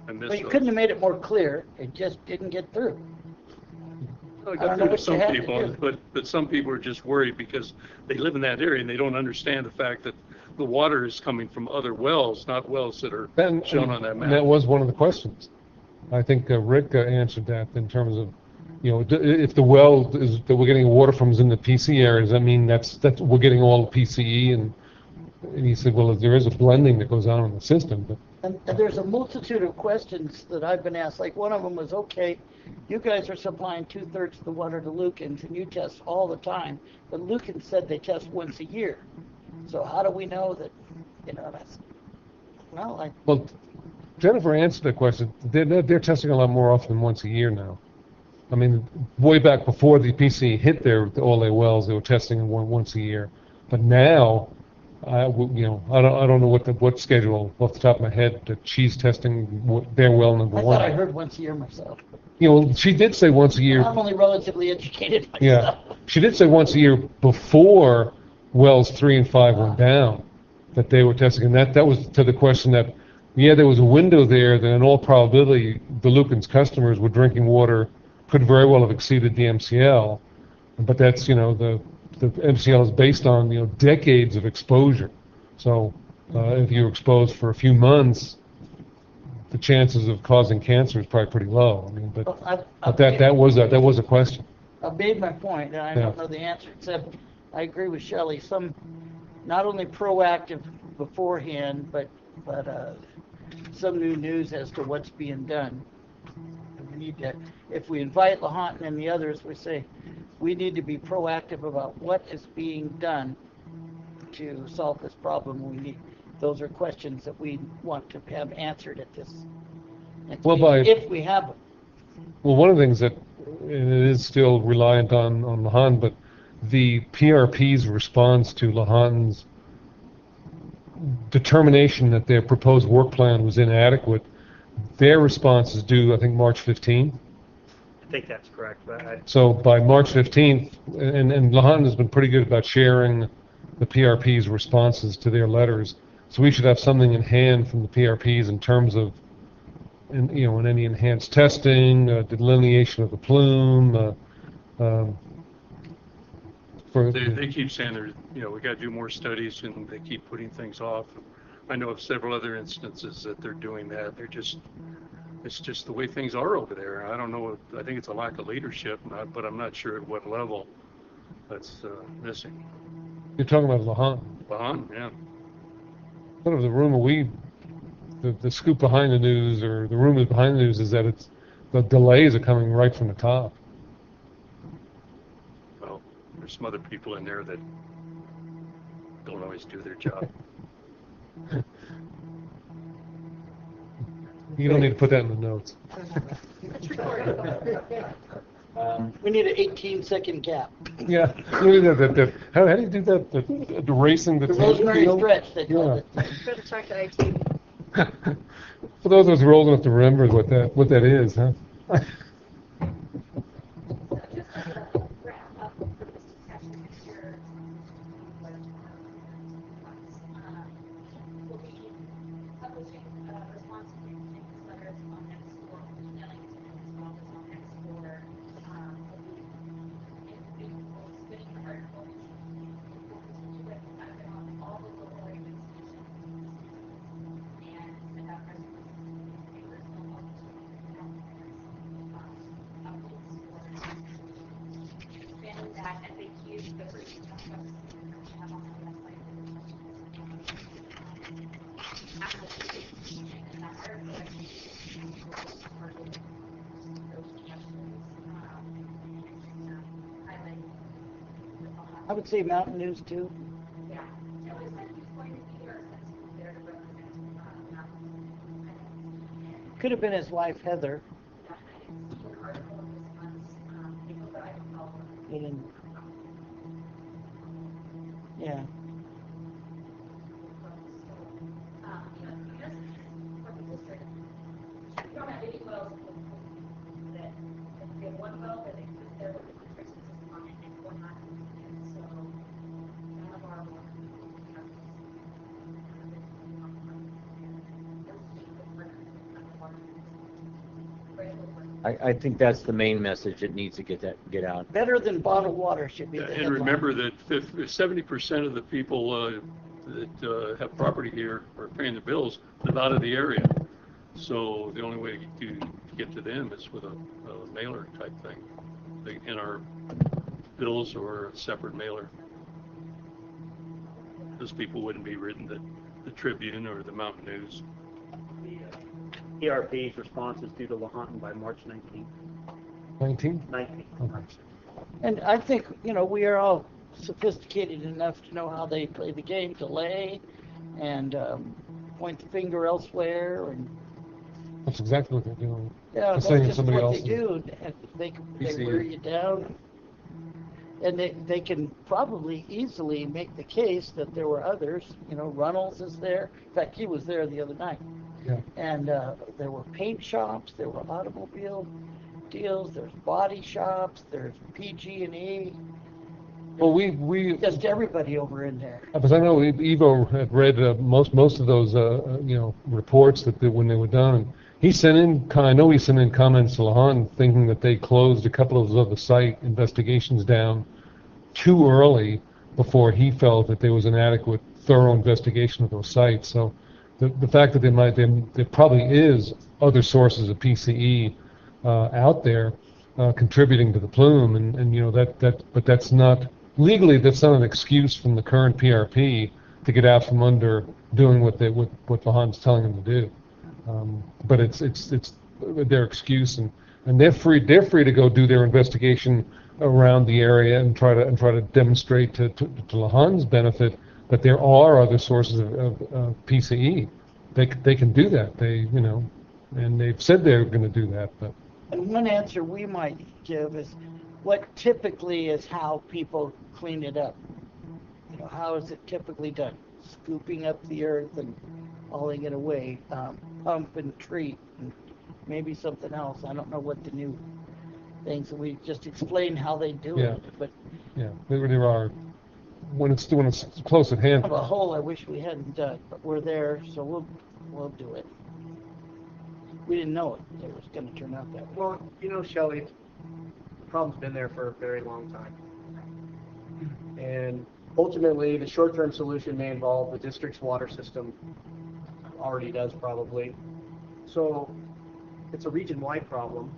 I missed But you those. couldn't have made it more clear. It just didn't get through. Well, it I don't got know through to what you some had to people, do. but some people are just worried because they live in that area and they don't understand the fact that the water is coming from other wells, not wells that are shown on that And map. that was one of the questions. I think Rick answered that in terms of, you know, if the well is, that we're getting water from is in the PC area, does that mean that's we're getting all the PCE? And he said, well, there is a blending that goes on in the system. But And there's a multitude of questions that I've been asked. Like one of them was, okay, you guys are supplying 2/3 of the water to Lukens and you test all the time. But Lukens said they test once a year. So how do we know that, you know, that's, well, Jennifer answered that question. They're testing a lot more often than once a year now. I mean, way back before the PCE hit all their wells, they were testing once a year. But now, you know, I don't know what schedule off the top of my head that she's testing their well number I one. thought I heard once a year myself. You know, she did say once a year. I'm only relatively educated myself. Yeah, she did say once a year before wells 3 and 5 went down that they were testing, and that was to the question that, yeah, there was a window there that in all probability the Lukens customers were drinking water could very well have exceeded the MCL, but that's, you know, the MCL is based on, you know, decades of exposure. So if you're exposed for a few months, the chances of causing cancer is probably pretty low. I mean, but that was a question. I've made my point, and I Yeah. don't know the answer, except I agree with Shelley. Some, not only proactive beforehand, but some new news as to what's being done. And we need to, if we invite LaHontan and the others, we say, we need to be proactive about what is being done to solve this problem. Those are questions that we want to have answered at this. If we have them. Well, one of the things that, and it is still reliant on LaHontan, but the PRP's response to LaHontan's determination that their proposed work plan was inadequate, their response is due, I think, March 15th. I think that's correct. But So by March 15th, and LaHontan has been pretty good about sharing the PRP's responses to their letters, so we should have something in hand from the PRP's in terms of, you know, in any enhanced testing, delineation of the plume. They keep saying there's, you know, we got to do more studies, and they keep putting things off. I know of several other instances that they're doing that. It's just the way things are over there. I don't know. I think it's a lack of leadership, but I'm not sure at what level that's missing. You're talking about LaHontan. LaHontan, yeah. Sort of the rumor the scoop behind the news, or the rumors behind the news, is that the delays are coming right from the top. Well, there's some other people in there that don't always do their job. You don't need to put that in the notes. We need an 18-second gap. Yeah, you know, how do you do that? The racing the The Rosemary field? stretch, they call Yeah. it. Better talk to IT. For those of us who are old enough to remember what that is, huh? So just to wrap up for this discussion, if you're we'll be publishing a response to these letters on X4, emailing to them as well as on X4. We'll be spinning the articles. We'll continue with on all the local radio stations and send out press releases, papers, and all updates for expanding that FAQ, the first stuff that we have on our website. Application and that article those questions, highlight. I would say Mountain News too. Yeah. Kelly said he's going to be there since there to represent Mountain. Could have been his wife, Heather. Get in. Yeah. We don't have any wells that we have one well that exists there with the filtration system on it and one not. And so none of our water I think that's the main message that needs to get out. Better than bottled water should be the And headline. remember that 70% of the people that have property here or paying the bills live out of the area. So the only way to get to them is with a mailer type thing in our bills or a separate mailer. Those people wouldn't be written the Tribune or the Mountain News. The PRP's response is due to Lahontan by March 19th. 19? 19th. Okay. And I think, we are all sophisticated enough to know how they play the game, delay and point the finger elsewhere. And That's exactly what they're doing. yeah, They're that's saying just somebody what else they is- do. And they wear you down. And they can probably easily make the case that there were others. Runnels is there. In fact, he was there the other night. Yeah. And there were paint shops, there were automobile deals, there's body shops, there's PG&E, Well, we just everybody over in there. because I know Evo had read most of those reports that when they were done. He sent in. I know he sent in comments to Lahan thinking that they closed a couple of those other site investigations down too early before he felt that there was an adequate, thorough investigation of those sites. So the fact that there probably is other sources of PCE out there contributing to the plume, but that's not legally, that's not an excuse from the current PRP to get out from under doing what Lahan's telling them to do. But it's their excuse, and they're free to go do their investigation around the area and try to demonstrate to Lahan's benefit that there are other sources of PCE. They can do that. And they've said they're going to do that. But And one answer we might give is what typically is how people clean it up. How is it typically done? Scooping up the earth and hauling it away, pump and treat, and maybe something else. I don't know what the new things. We just explain how they do Yeah. it. But yeah, there are when it's close at hand. kind of a hole I wish we hadn't dug, but we're there, so we'll do it. We didn't know it was going to turn out that way. Well, Shelley, the problem's been there for a very long time. And ultimately, the short-term solution may involve the district's water system, already does probably. So it's a region-wide problem.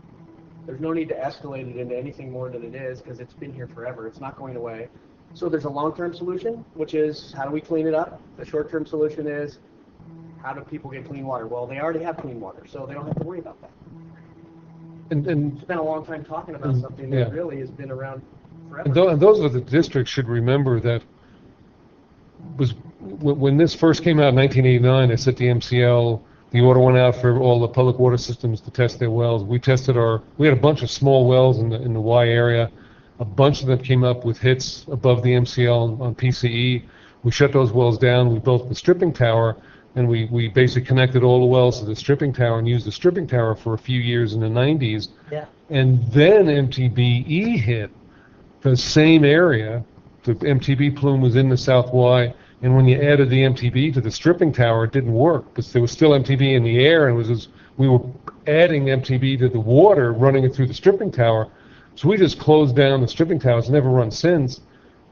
There's no need to escalate it into anything more than it is because it's been here forever. It's not going away. So there's a long-term solution, which is how do we clean it up? The short-term solution is how do people get clean water? Well, they already have clean water, so they don't have to worry about that. And Spent a long time talking about something that yeah. really has been around forever. And those of the districts should remember that when this first came out in 1989, they set the MCL, the order went out for all the public water systems to test their wells. We had a bunch of small wells in the Y area. A bunch of them came up with hits above the MCL on PCE. We shut those wells down. We built the stripping tower, and we basically connected all the wells to the stripping tower and used the stripping tower for a few years in the 90s. Yeah. And then MTBE hit the same area. The MTB plume was in the South Y, and when you added the MTB to the stripping tower, it didn't work because there was still MTB in the air, and we were adding MTB to the water, running it through the stripping tower. So we just closed down the stripping tower. It's never run since.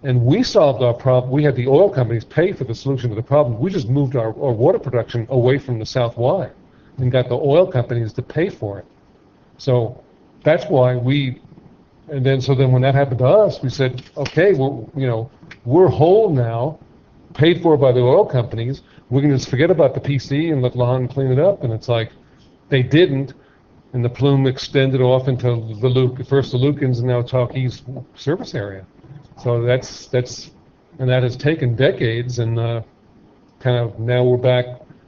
And we solved our problem. We had the oil companies pay for the solution to the problem. We just moved our water production away from the South Y and got the oil companies to pay for it. So that's why and then when that happened to us, we said, okay, we're whole now, paid for by the oil companies. We can just forget about the PC and let Lahan clean it up. And it's like, they didn't. And the plume extended off into first the Lukens and now Tauke's service area. So that has taken decades, and kind of now we're back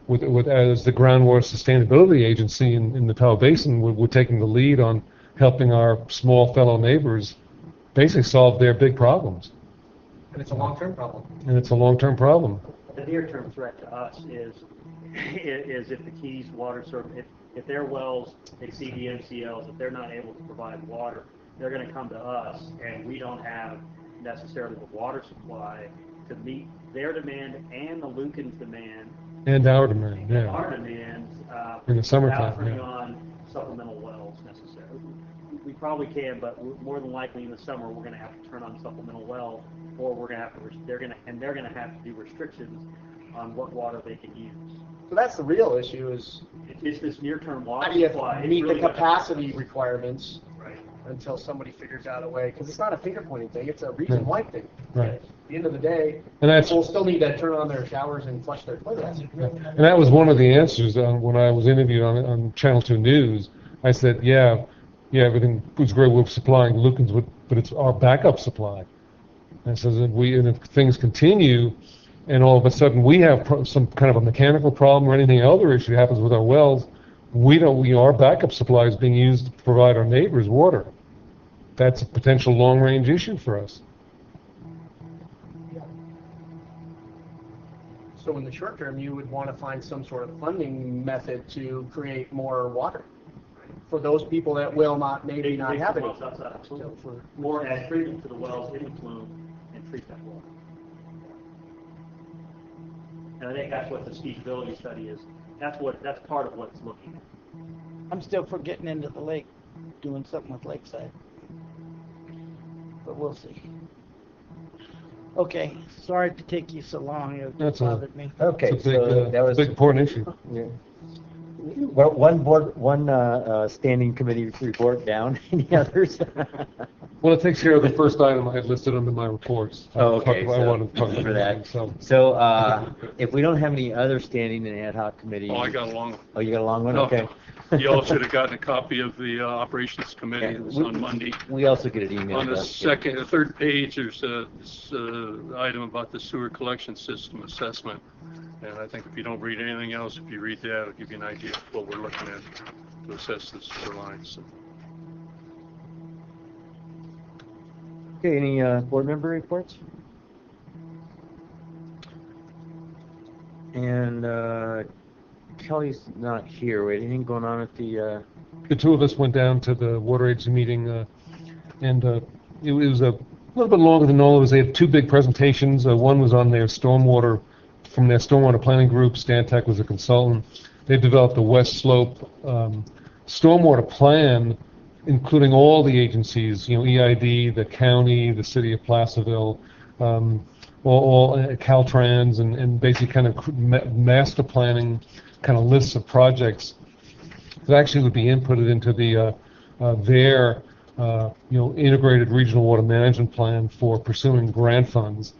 with as the Groundwater Sustainability Agency in the Tahoe Basin. We're taking the lead on helping our small fellow neighbors basically solve their big problems. And it's a long-term problem. And it's a long-term problem. The near-term threat to us is if the Keys water service, if their wells exceed the MCLs, if they're not able to provide water, they're going to come to us, and we don't have necessarily the water supply to meet their demand and the Lucan's demand And our demand, and yeah. our demands In the summertime, without turning yeah. on supplemental wells necessarily. We probably can, but more than likely in the summer we're going to have to turn on supplemental wells, or we're going to have to. They're going to have to do restrictions on what water they can use. So that's the real issue is It's this near-term water how do you supply. It's meet really the gonna- capacity requirements Right. until somebody figures out a way, because it's not a finger-pointing thing, it's a region-wide thing. Right. At the end of the day, And that's people still need to turn on their showers and flush their toilets. And that was one of the answers when I was interviewed on Channel 2 News. I said, yeah, everything was great. We're supplying Lucan's, but it's our backup supply. And I says, and if things continue, and all of a sudden we have some kind of a mechanical problem or anything other issue happens with our wells, our backup supply is being used to provide our neighbors water. That's a potential long-range issue for us. So in the short term, you would want to find some sort of funding method to create more water for those people that will not, maybe not Take have the any. wells outside of plume. More add treatment to the wells in the plume and treat that water. And I think that's what the feasibility study is. That's part of what it's looking at. I'm still for getting into the lake, doing something with Lakeside. But we'll see. Okay, sorry to take you so long, it That's bothered me. Okay, It's a big, so that was big important issue. yeah. Well, one standing committee report down. Any others? Well, it takes care of the first item I had listed under my reports. Oh, okay. I wanted to talk for about that. So. So, if we don't have any other standing in ad hoc committee. Oh, I got a long. Oh, you got a long one? No. Okay. You all should have gotten a copy of the operations committee. Yeah, It was we- on Monday. We also get an email. On the third page, there's this item about the sewer collection system assessment. And I think if you don't read anything else, if you read that, it'll give you an idea of what we're looking at to assess the sewer lines. So. Okay, any board member reports? And Kelly's not here. Anything going on at the? The two of us went down to the water agency meeting, and it was a little bit longer than normal. They had two big presentations. One was on their stormwater, from their stormwater planning group. Stantec was a consultant. They developed a West Slope stormwater plan, including all the agencies, EID, the county, the city of Placerville, all Caltrans, and basically kind of master planning kind of lists of projects that actually would be inputted into their integrated regional water management plan for pursuing grant funds.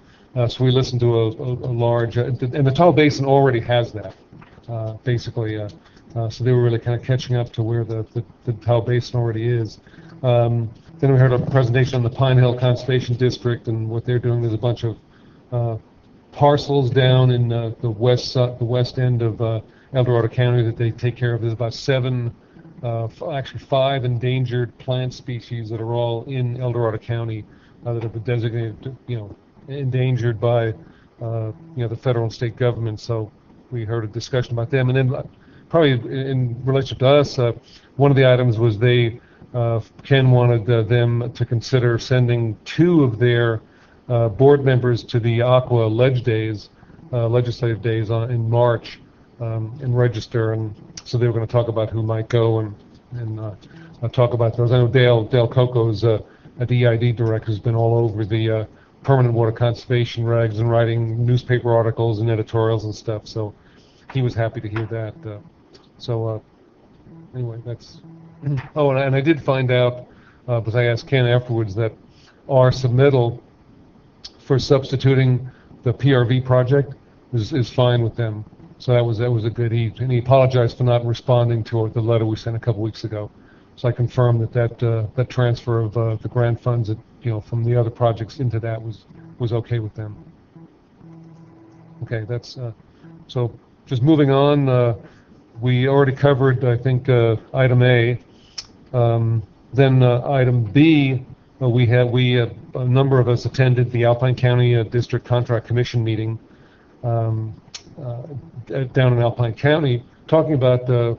So we listened to a large, and the Tahoe Basin already has that, basically. So they were really kind of catching up to where the Tahoe Basin already is. Then we heard a presentation on the Pine Hill Conservation District and what they're doing. There's a bunch of parcels down in the west end of El Dorado County that they take care of. There's about actually five endangered plant species that are all in El Dorado County that have been designated, endangered by, the federal and state government. So we heard a discussion about them, and then probably in relation to us, one of the items was Ken wanted them to consider sending two of their board members to the Aqua legislative days in March, and register, and so they were going to talk about who might go and talk about those. I know Dale Coco's the EID director, has been all over the permanent water conservation regs and writing newspaper articles and editorials and stuff. So he was happy to hear that. Anyway, that's. Oh, and I did find out, because I asked Ken afterwards, that our submittal for substituting the PRV project is fine with them. So that was a good. And he apologized for not responding to the letter we sent a couple weeks ago. So I confirmed that transfer of the grant funds from the other projects into that was okay with them. Okay, that's so. Just moving on, we already covered, I think, item A. Then item B A number of us attended the Alpine County District Contract Commission meeting down in Alpine County, talking about the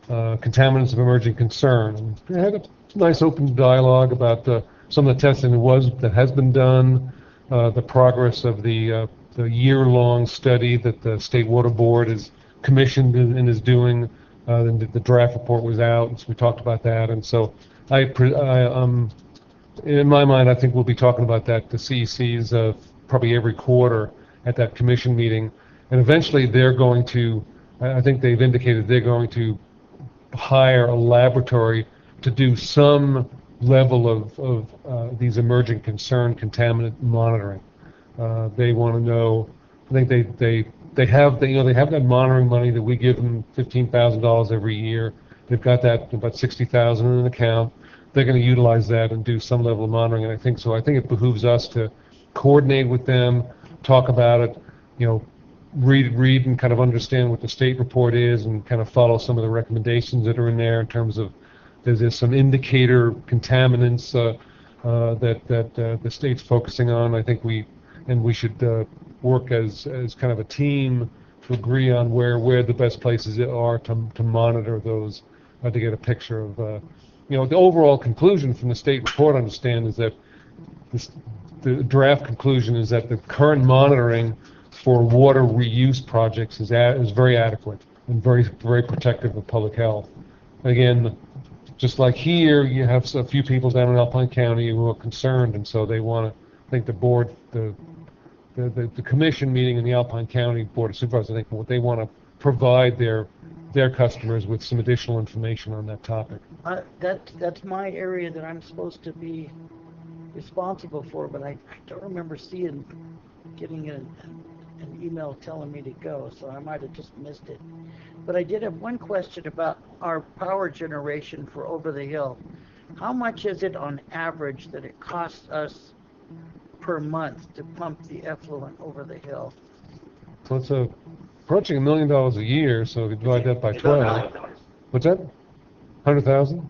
contaminants of emerging concern. And we had a nice open dialogue about some of the testing that has been done, the progress of the year-long study that the State Water Board is commissioned and is doing. The draft report was out, and so we talked about that. And so in my mind, I think we'll be talking about that, the CECs, probably every quarter at that commission meeting. And eventually they're going to, I think they've indicated they're going to hire a laboratory to do some level of these emerging concern contaminant monitoring. They want to know, I think they have that monitoring money that we give them, $15,000 every year. They've got that about $60,000 in an account. They're going to utilize that and do some level of monitoring, and I think it behooves us to coordinate with them, talk about it, read and kind of understand what the state report is, and kind of follow some of the recommendations that are in there in terms of there's some indicator contaminants that the state's focusing on. I think we should work as kind of a team to agree on where the best places are to monitor those, to get a picture of the overall conclusion from the state report. I understand is that the draft conclusion is that the current monitoring for water reuse projects is very adequate and very protective of public health. Again, just like here, you have a few people down in Alpine County who are concerned, and so they want to. I think the board, the commission meeting in the Alpine County Board of Supervisors, I think they want to provide their customers with some additional information on that topic. That's my area that I'm supposed to be responsible for, but I don't remember getting an email telling me to go, so I might have just missed it. But I did have one question about our power generation for Over the Hill. How much is it on average that it costs us per month to pump the effluent over the hill? So it's approaching $1 million a year, so if you divide that by 12. What's that? 100,000?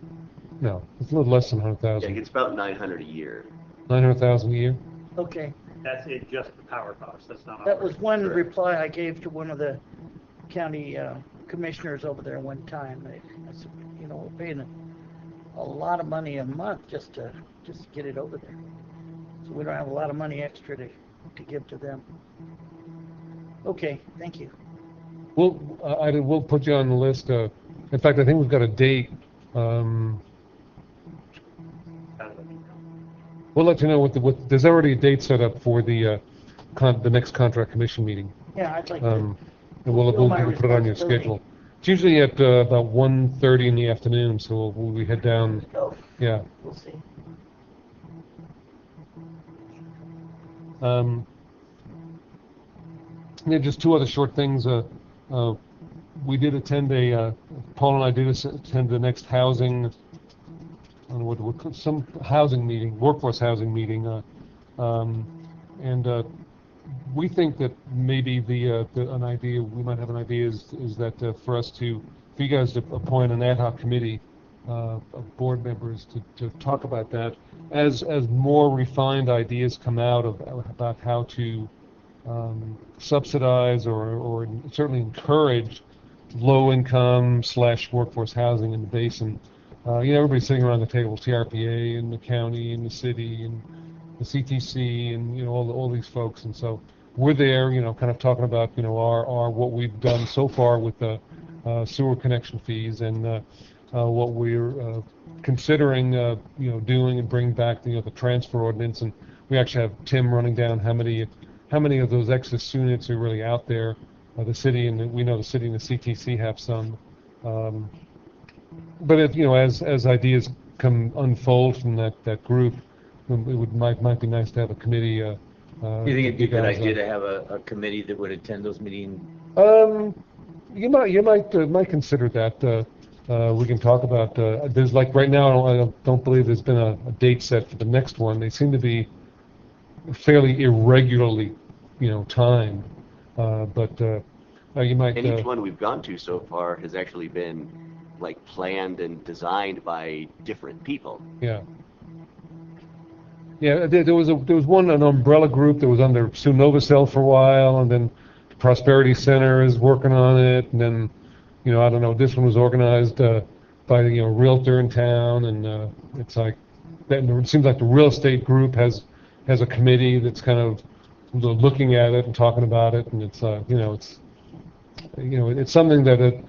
No, it's a little less than 100,000. Yeah, it's about 900 a year. 900,000 a year? Okay. That's it, just the power cost. That's not. That was one reply I gave to one of the county commissioners over there one time. I said, we're paying a lot of money a month just to get it over there. So we don't have a lot of money extra to give to them. Okay, thank you. We'll put you on the list. In fact, I think we've got a date. We'll let you know what there's already a date set up for the next contract commission meeting. Yeah, I'd like to. And we'll put it on your schedule. It's usually at about 1:30 in the afternoon, so we head down. Yeah. We'll see. Yeah, just two other short things. We did attend Paul and I did attend the next some housing meeting, workforce housing meeting, and we think that maybe an idea we might have an idea is that for you guys to appoint an ad hoc committee of board members to talk about that as more refined ideas come out about how to subsidize or certainly encourage low-income / workforce housing in the basin. Everybody's sitting around the table, TRPA and the county and the city and the CTC and all these folks, and so we're there, kind of talking about our what we've done so far with the sewer connection fees and what we're considering doing and bringing back the transfer ordinance. And we actually have Tim running down how many of those excess units are really out there. The city we know the city and the CTC have some. But as ideas unfold from that group, it might be nice to have a committee. Do you think it'd be a good idea to have a committee that would attend those meetings? You might consider that. We can talk about. There's right now. I don't believe there's been a date set for the next one. They seem to be fairly irregularly, timed. But you might. And each one we've gone to so far has actually been planned and designed by different people. Yeah. Yeah, there was an umbrella group that was under Sue Novacell for a while, and then the Prosperity Center is working on it, and then, I don't know, this one was organized by a realtor in town, and it's like, it seems like the real estate group has a committee that's kind of looking at it and talking about it, and it's it's something that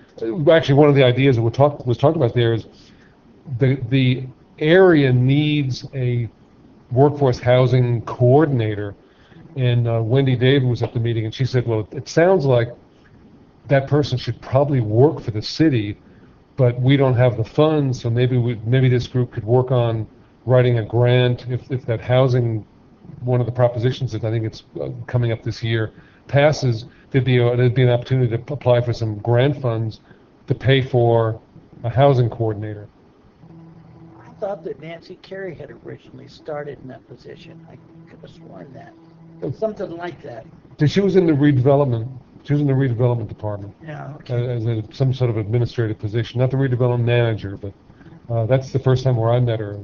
actually one of the ideas that was talked about there is the area needs a workforce housing coordinator, and Wendy David was at the meeting, and she said, well, it sounds like that person should probably work for the city, but we don't have the funds, so maybe this group could work on writing a grant if that housing, one of the propositions that I think it's coming up this year, passes, there'd be an opportunity to apply for some grant funds to pay for a housing coordinator. I thought that Nancy Carey had originally started in that position. I could have sworn that. Something like that. She was in the redevelopment. She was in the redevelopment department. Yeah, okay. As some sort of administrative position, not the redevelopment manager, but that's the first time where I met her.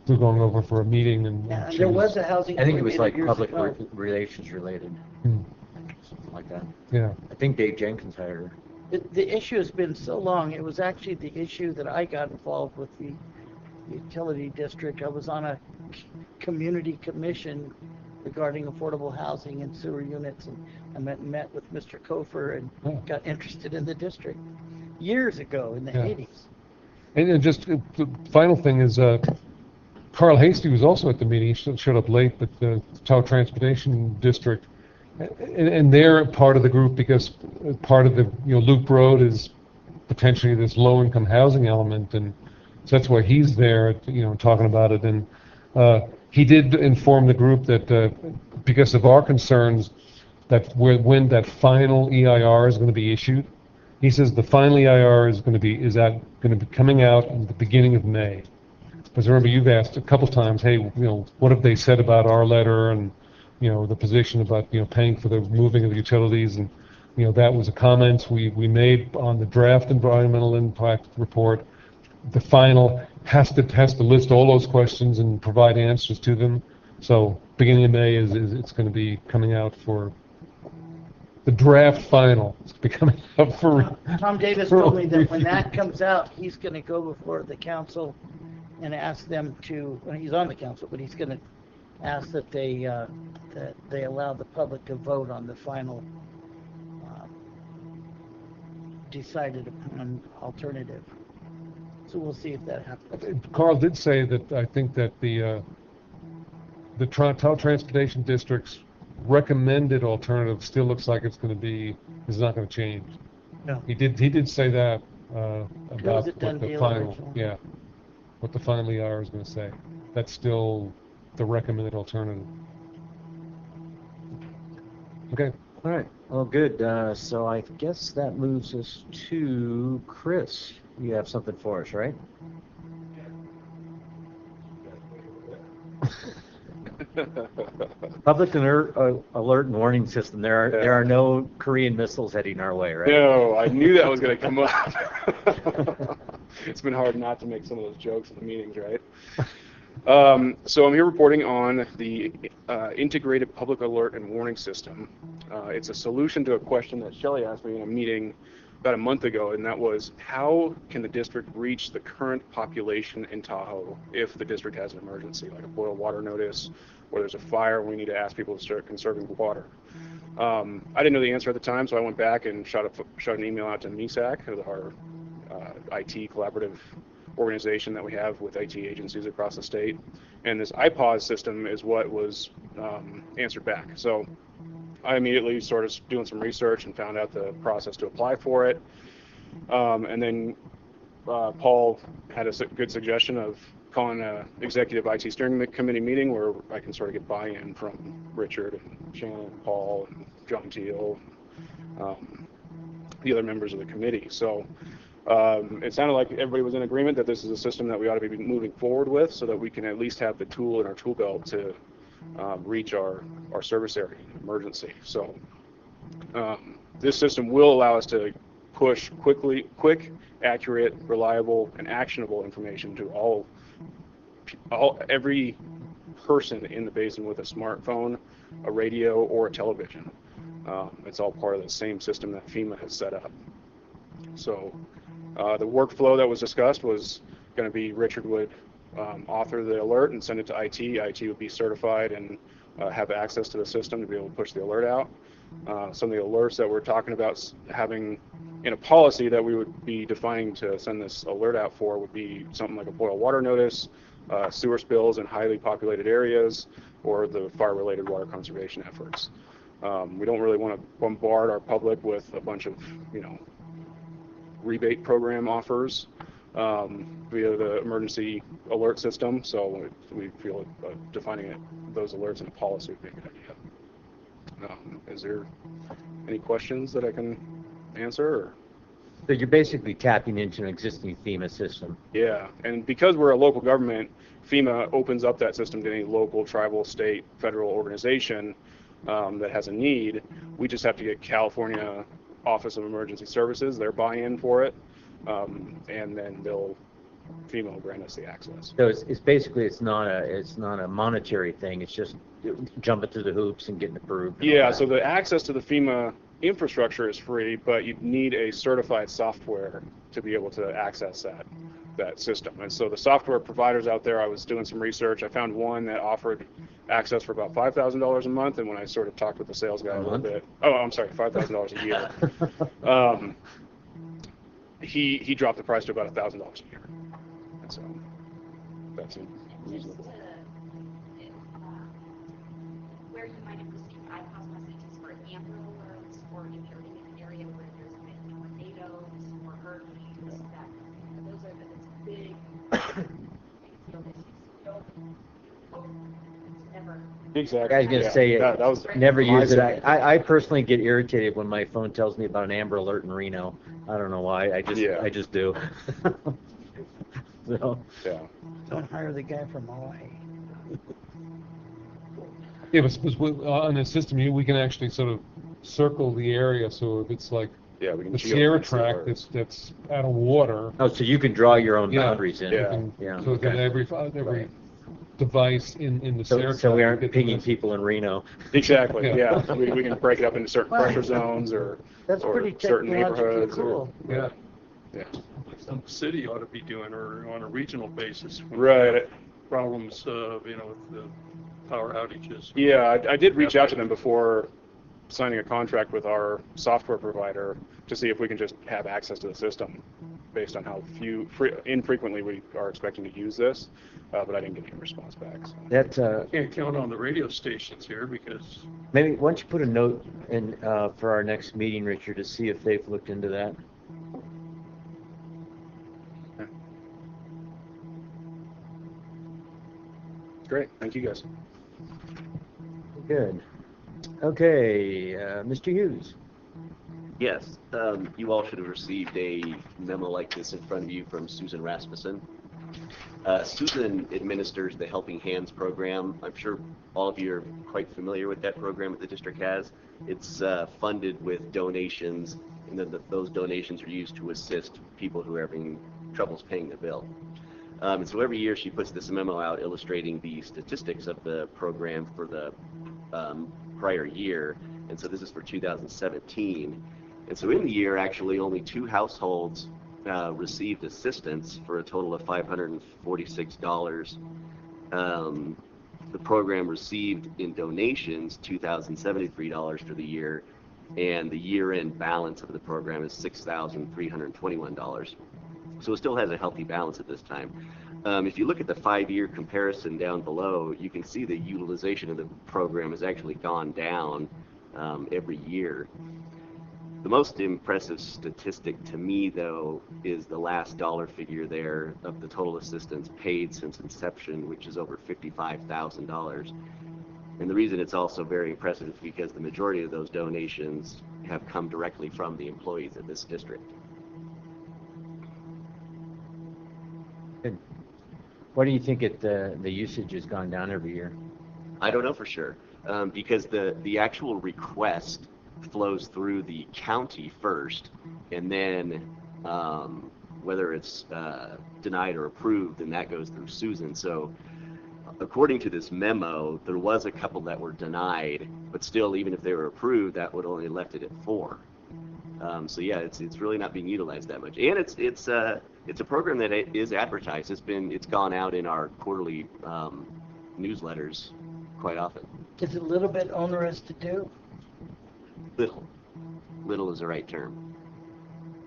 We were going over for a meeting, and Yeah, and there was a housing. I think it was like years public ago. relations related, Hmm. something like that. Yeah. I think Dave Jenkins hired her. The issue has been so long. It was actually the issue that I got involved with the utility district. I was on a community commission regarding affordable housing and sewer units, and I met with Mr. Kofer and got interested in the district years ago in the 80s. And just the final thing is, Carl Hasty was also at the meeting. He showed up late, but the Tahoe Transportation District, and they're part of the group because part of the Loop Road is potentially this low-income housing element, and so that's why he's there, talking about it. And he did inform the group that because of our concerns, that when that final EIR is going to be issued, he says the final EIR is going to be coming out in the beginning of May. Because remember, you've asked a couple times, hey, what have they said about our letter and the position about paying for the moving of the utilities, and that was a comment we made on the draft environmental impact report. The final has to list all those questions and provide answers to them. So beginning of May it's going to be coming out for the draft final. It's becoming up for. Tom Davis told me that when that comes out, he's going to go before the council and ask them to. Well, he's on the council, but he's going to ask that they allow the public to vote on the final decided upon alternative. So we'll see if that happens. Carl did say that I think that the Tahoe Transportation District's recommended alternative still looks like it's not going to change. No. He did say that about it done what the deal final originally? what the final EIR is going to say. That's still the recommended alternative. Okay. All right. Well, good. So I guess that moves us to Chris. You have something for us, right? Public alert and warning system. There are no Korean missiles heading our way, right? No, I knew that was going to come up. It's been hard not to make some of those jokes in the meetings, right? So I'm here reporting on the integrated public alert and warning system. It's a solution to a question that Shelley asked me in a meeting about a month ago, and that was, how can the district reach the current population in Tahoe if the district has an emergency, like a boil water notice, or there's a fire, we need to ask people to start conserving water. I didn't know the answer at the time, so I went back and shot an email out to MESAC, our IT collaborative organization that we have with IT agencies across the state, and this iPause system is what was answered back. So I immediately started doing some research and found out the process to apply for it, and then Paul had a good suggestion of calling an executive IT steering committee meeting where I can sort of get buy-in from Richard and Shannon and Paul and John Teal, the other members of the committee. So it sounded like everybody was in agreement that this is a system that we ought to be moving forward with, so that we can at least have the tool in our tool belt to reach our service area in emergency. So this system will allow us to push quick, accurate, reliable, and actionable information to every person in the basin with a smartphone, a radio, or a television. It's all part of the same system that FEMA has set up. So the workflow that was discussed was going to be Richard would author the alert and send it to IT. IT would be certified and have access to the system to be able to push the alert out. Some of the alerts that we're talking about having in a policy that we would be defining to send this alert out for would be something like a boil water notice, sewer spills in highly populated areas, or the fire-related water conservation efforts. We don't really want to bombard our public with a bunch of, rebate program offers via the emergency alert system. So we feel defining those alerts in a policy would be a good idea. Is there any questions that I can answer? Or? So you're basically tapping into an existing FEMA system. Yeah, and because we're a local government, FEMA opens up that system to any local, tribal, state, federal organization that has a need. We just have to get California Office of Emergency Services, their buy-in for it, and then FEMA will grant us the access. So it's basically it's not a monetary thing. It's just jumping through the hoops and getting approved. Yeah. So the access to the FEMA infrastructure is free, but you need a certified software to be able to access that system. And so the software providers out there, I was doing some research. I found one that offered access for about $5,000 a month, and when I sort of talked with the sales guy a little bit, I'm sorry, $5,000 a year. He dropped the price to about $1,000 a year. And so that's reasonable. Where you might have received IPOS messages for amber alerts, or if you're in an area where there's been tornadoes or hurricanes, those are the big issues. Never. Exactly. I was going to say, that was never use it. I personally get irritated when my phone tells me about an Amber Alert in Reno. I don't know why. I just do. So. Yeah. Don't hire the guy from Hawaii. Yeah, but on the system, we can actually sort of circle the area. So if it's like we can the Sierra track that's out of water. Oh, so you can draw your own boundaries in. So then every device in the Sierra track. So we aren't pinging people in Reno. Exactly. Yeah. We can break it up into certain pressure zones or certain neighborhoods. Cool. Yeah. Some city ought to be doing, or on a regional basis. Right. Problems, with the power outages. Yeah, I did reach out to them before signing a contract with our software provider to see if we can just have access to the system based on how infrequently we are expecting to use this, but I didn't get any response back. So. Can't count on the radio stations here because... Maybe, why don't you put a note in for our next meeting, Richard, to see if they've looked into that. Great. Thank you, guys. Good. Okay, Mr. Hughes. Yes, you all should have received a memo like this in front of you from Susan Rasmussen. Susan administers the Helping Hands program. I'm sure all of you are quite familiar with that program that the district has. It's funded with donations, and then those donations are used to assist people who are having troubles paying the bill. And so every year she puts this memo out illustrating the statistics of the program for the prior year. And so this is for 2017. And so in the year, actually, only 2 households received assistance for a total of $546. The program received in donations $2,073 for the year, and the year-end balance of the program is $6,321. So it still has a healthy balance at this time. If you look at the 5-year comparison down below, you can see the utilization of the program has actually gone down every year. The most impressive statistic to me, though, is the last dollar figure there of the total assistance paid since inception, which is over $55,000. And the reason it's also very impressive is because the majority of those donations have come directly from the employees of this district. Good. Why do you think the usage has gone down every year? I don't know for sure, because the actual request flows through the county first, and then whether it's denied or approved, then that goes through Susan. So according to this memo, there was a couple that were denied, but still, even if they were approved, that would only left it at 4. So yeah, it's really not being utilized that much, and it's a program that is advertised. It's gone out in our quarterly newsletters quite often. Is it a little bit onerous to do? Little is the right term.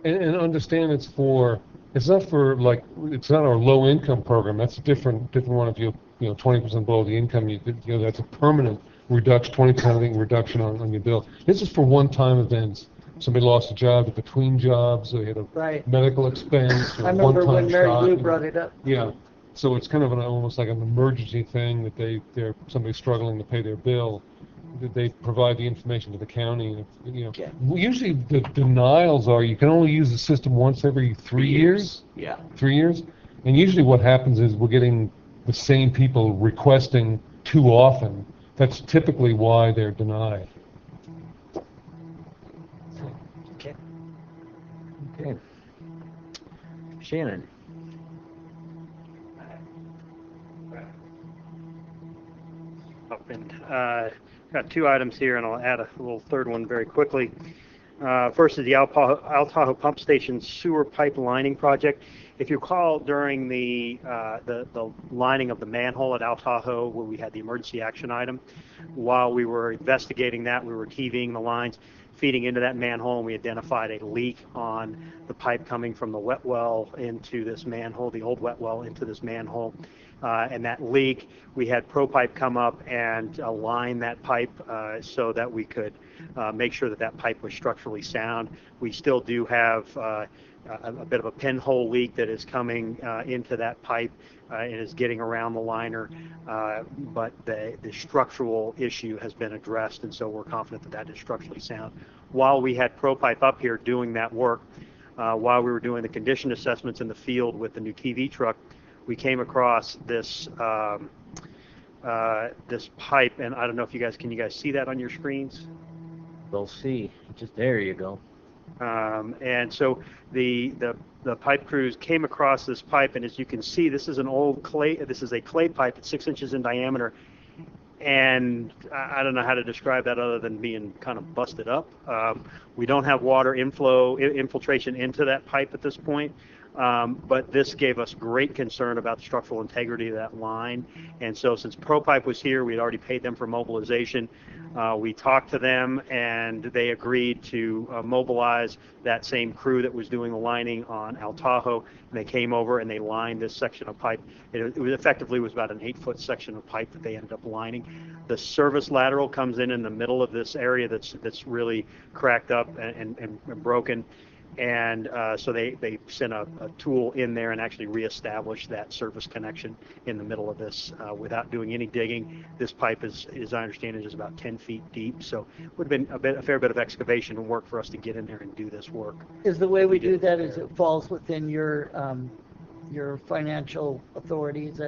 And understand it's not for like, it's not our low income program. That's a different one. If you 20% below the income, that's a permanent reduction, 20% reduction on your bill. This is for one-time events. Somebody lost a job, they're between jobs, they had a medical expense, or I remember one-time when Mary shot, Lou brought it up. Yeah. So it's kind of almost like an emergency thing that somebody's struggling to pay their bill. They provide the information to the county. Usually the denials are you can only use the system once every 3 years. Yeah. 3 years, and usually what happens is we're getting the same people requesting too often. That's typically why they're denied. Okay. Shannon. Got 2 items here, and I'll add a little third one very quickly. First is the Al Tahoe Pump Station sewer pipe lining project. If you recall, during the lining of the manhole at Al Tahoe, where we had the emergency action item, while we were investigating that, we were TVing the lines feeding into that manhole, and we identified a leak on the pipe coming from the wet well into this manhole, the old wet well into this manhole. And that leak, we had ProPipe come up and align that pipe so that we could make sure that pipe was structurally sound. We still do have a bit of a pinhole leak that is coming into that pipe and is getting around the liner, but the structural issue has been addressed, and so we're confident that is structurally sound. While we had ProPipe up here doing that work, while we were doing the condition assessments in the field with the new TV truck, we came across this this pipe, and I don't know if can you guys see that on your screens? They'll see. Just there you go. And so the pipe crews came across this pipe, and as you can see, this is an old clay. This is a clay pipe. It's 6 inches in diameter, and I don't know how to describe that other than being kind of busted up. We don't have water infiltration into that pipe at this point. But this gave us great concern about the structural integrity of that line. And so since ProPipe was here, we had already paid them for mobilization. We talked to them, and they agreed to mobilize that same crew that was doing the lining on Al Tahoe. And they came over and they lined this section of pipe. It was effectively about an 8-foot section of pipe that they ended up lining. The service lateral comes in the middle of this area that's really cracked up and broken. And so they sent a tool in there and actually reestablished that service connection in the middle of this without doing any digging. This pipe, as I understand it, is about 10 feet deep, so it would have been a fair bit of excavation and work for us to get in there and do this work. Is the way we do that is it falls within your financial authorities?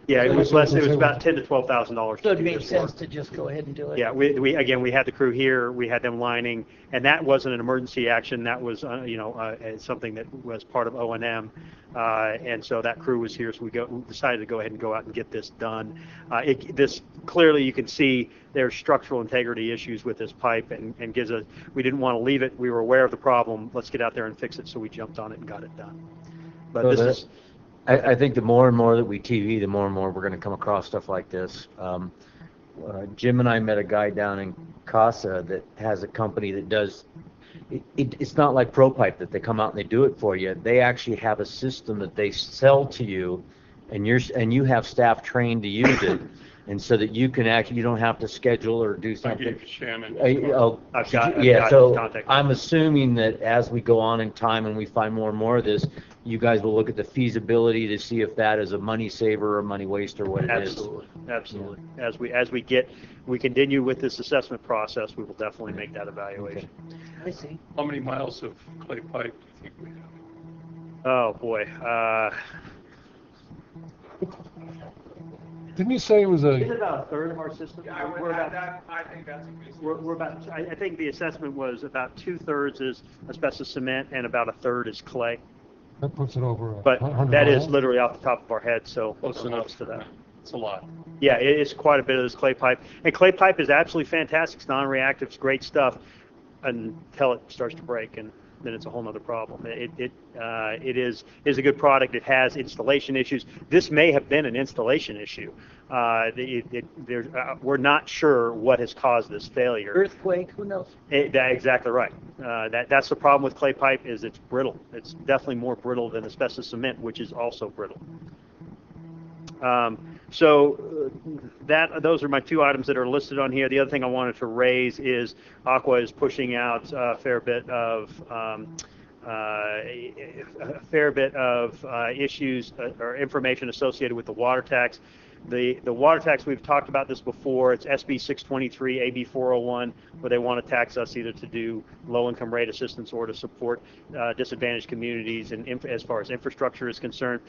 Yeah, it was less. It was about $10,000 to $12,000. So it makes sense to just go ahead and do it. Yeah, we had the crew here. We had them lining, and that wasn't an emergency action. That was something that was part of O&M, and so that crew was here. So we decided to go ahead and go out and get this done. This clearly you can see there's structural integrity issues with this pipe, and gives us. We didn't want to leave it. We were aware of the problem. Let's get out there and fix it. So we jumped on it and got it done. But so I think the more and more that we TV, the more and more we're going to come across stuff like this. Jim and I met a guy down in Casa that has a company that does, it's not like ProPipe that they come out and they do it for you. They actually have a system that they sell to you, and you have staff trained to use it. And so that you don't have to schedule or do something. I gave Shannon. I've got so I'm assuming that as we go on in time and we find more and more of this, you guys will look at the feasibility to see if that is a money saver or money waste or what it is. Absolutely. As we continue with this assessment process, we will definitely make that evaluation. I see. How many miles of clay pipe do you think we have? Oh boy. Didn't you say it was Is it about a third of our system? Yeah, I think that's a good We're about. I think the assessment was about 2/3 is asbestos cement and about 1/3 is clay. That puts it over. But 100 that is miles? literally off the top of our head, so Close enough to that. It's a lot. Yeah, it is quite a bit of this clay pipe. And clay pipe is absolutely fantastic. It's non-reactive. It's great stuff until it starts to break, and then it's a whole other problem. It is a good product. It has installation issues. This may have been an installation issue. We're not sure what has caused this failure. Earthquake, who knows? Exactly right. That's the problem with clay pipe, is it's brittle. It's definitely more brittle than asbestos cement, which is also brittle. Those are my two items that are listed on here. The other thing I wanted to raise is Aqua is pushing out a fair bit of issues or information associated with the water tax. The water tax, we've talked about this before. It's SB 623, AB 401, where they want to tax us either to do low-income rate assistance or to support disadvantaged communities, and as far as infrastructure is concerned.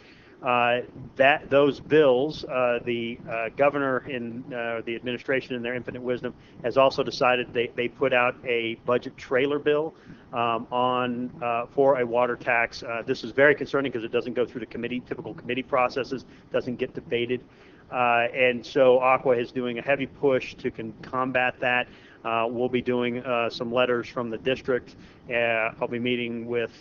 Those bills, the governor in the administration, in their infinite wisdom, has also decided they put out a budget trailer bill for a water tax. This is very concerning because it doesn't go through the typical committee processes, doesn't get debated. And so Aqua is doing a heavy push to combat that. We'll be doing some letters from the district. I'll be meeting with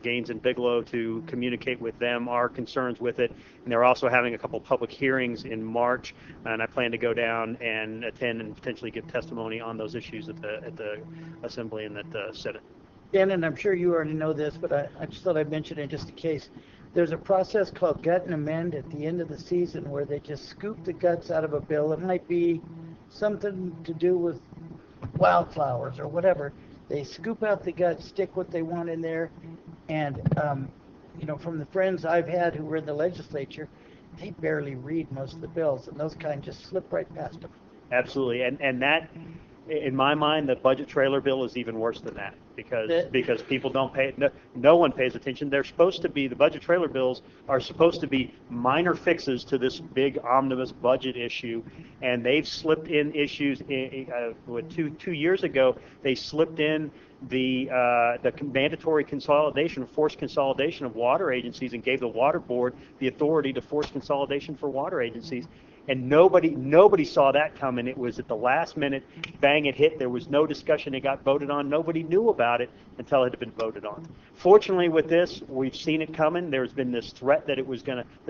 Gaines and Bigelow to communicate with them our concerns with it. And they're also having a couple public hearings in March, and I plan to go down and attend and potentially give testimony on those issues at the Assembly and at the Senate. Dan, and I'm sure you already know this, but I just thought I'd mention it just in case. There's a process called gut and amend at the end of the season where they just scoop the guts out of a bill. It might be something to do with wildflowers or whatever. They scoop out the guts, stick what they want in there, and from the friends I've had who were in the legislature, they barely read most of the bills, and those kind just slip right past them. Absolutely, and that, in my mind, the budget trailer bill is even worse than that, because people don't pay, no one pays attention. They're supposed to be, the budget trailer bills are supposed to be minor fixes to this big omnibus budget issue, and they've slipped in issues. 2 years ago, they slipped in the mandatory consolidation, forced consolidation of water agencies, and gave the water board the authority to force consolidation for water agencies. And nobody saw that coming. It was at the last minute, bang, it hit. There was no discussion. It got voted on. Nobody knew about it until it had been voted on. Fortunately, with this, we've seen it coming. There's been this threat that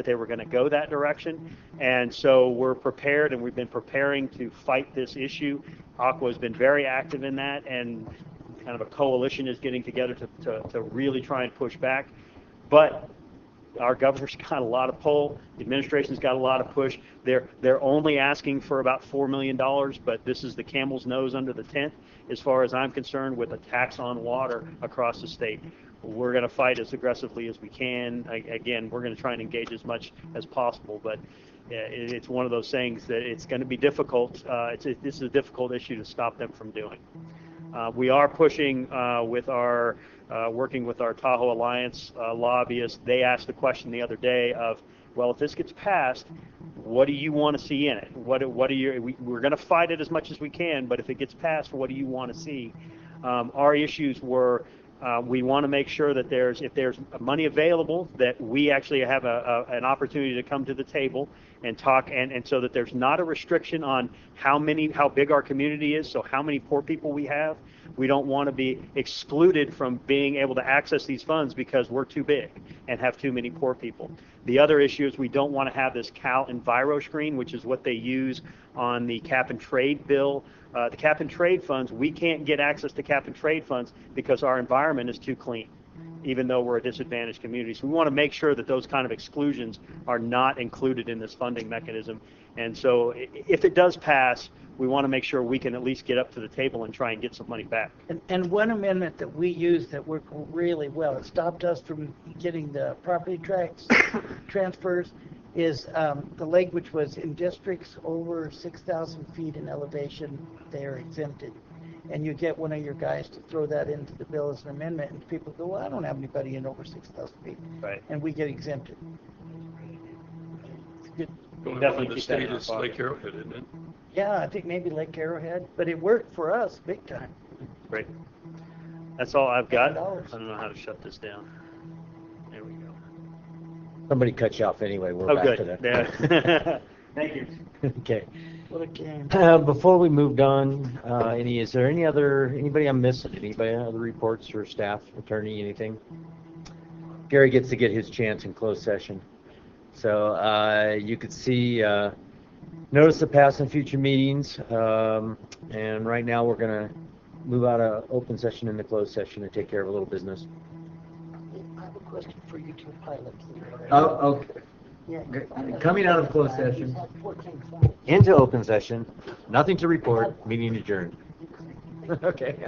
they were gonna go that direction, and so we're prepared, and we've been preparing to fight this issue. Aqua has been very active in that, and kind of a coalition is getting together to really try and push back. But our governor's got a lot of pull. The administration's got a lot of push. They're only asking for about $4 million, but this is the camel's nose under the tent, as far as I'm concerned, with a tax on water across the state. We're going to fight as aggressively as we can. Again, we're going to try and engage as much as possible, but it's one of those things that it's going to be difficult. This is a difficult issue to stop them from doing. We are pushing working with our Tahoe Alliance lobbyists. They asked the question the other day of, well, if this gets passed, what do you want to see in it? We're going to fight it as much as we can, but if it gets passed, what do you want to see? Our issues were, we want to make sure that if there's money available, that we actually have an opportunity to come to the table and talk, and so that there's not a restriction on how big our community is, so how many poor people we have. We don't want to be excluded from being able to access these funds because we're too big and have too many poor people. The other issue is we don't want to have this Cal Enviro screen, which is what they use on the cap and trade bill. The cap and trade funds, we can't get access to cap and trade funds because our environment is too clean, even though we're a disadvantaged community. So we want to make sure that those kind of exclusions are not included in this funding mechanism. And so if it does pass, we want to make sure we can at least get up to the table and try and get some money back. And one amendment that we used that worked really well, it stopped us from getting the property tax transfers, is the language was in districts over 6,000 feet in elevation, they are exempted. And you get one of your guys to throw that into the bill as an amendment, and people go, well, I don't have anybody in over 6,000 feet. Right. And we get exempted. It's good. Definitely The keep that in state our is pocket. Lake Arrowhead, isn't it? Yeah, I think maybe Lake Arrowhead, but it worked for us big time. Great. That's all I've got. I $10. don't know how to shut this down. There we go. Somebody cut you off anyway. We're Oh, back good. to that. Yeah. Thank you. Okay. What a game. Before we moved on, is there anybody I'm missing? Anybody other reports or staff, attorney, anything? Gary gets to get his chance in closed session. So you could see notice of past and future meetings, and right now we're going to move out of open session into closed session and take care of a little business. I have a question for you two pilots. Oh, okay. Yeah. Coming out of closed session 14. into open session, nothing to report, meeting adjourned. Okay.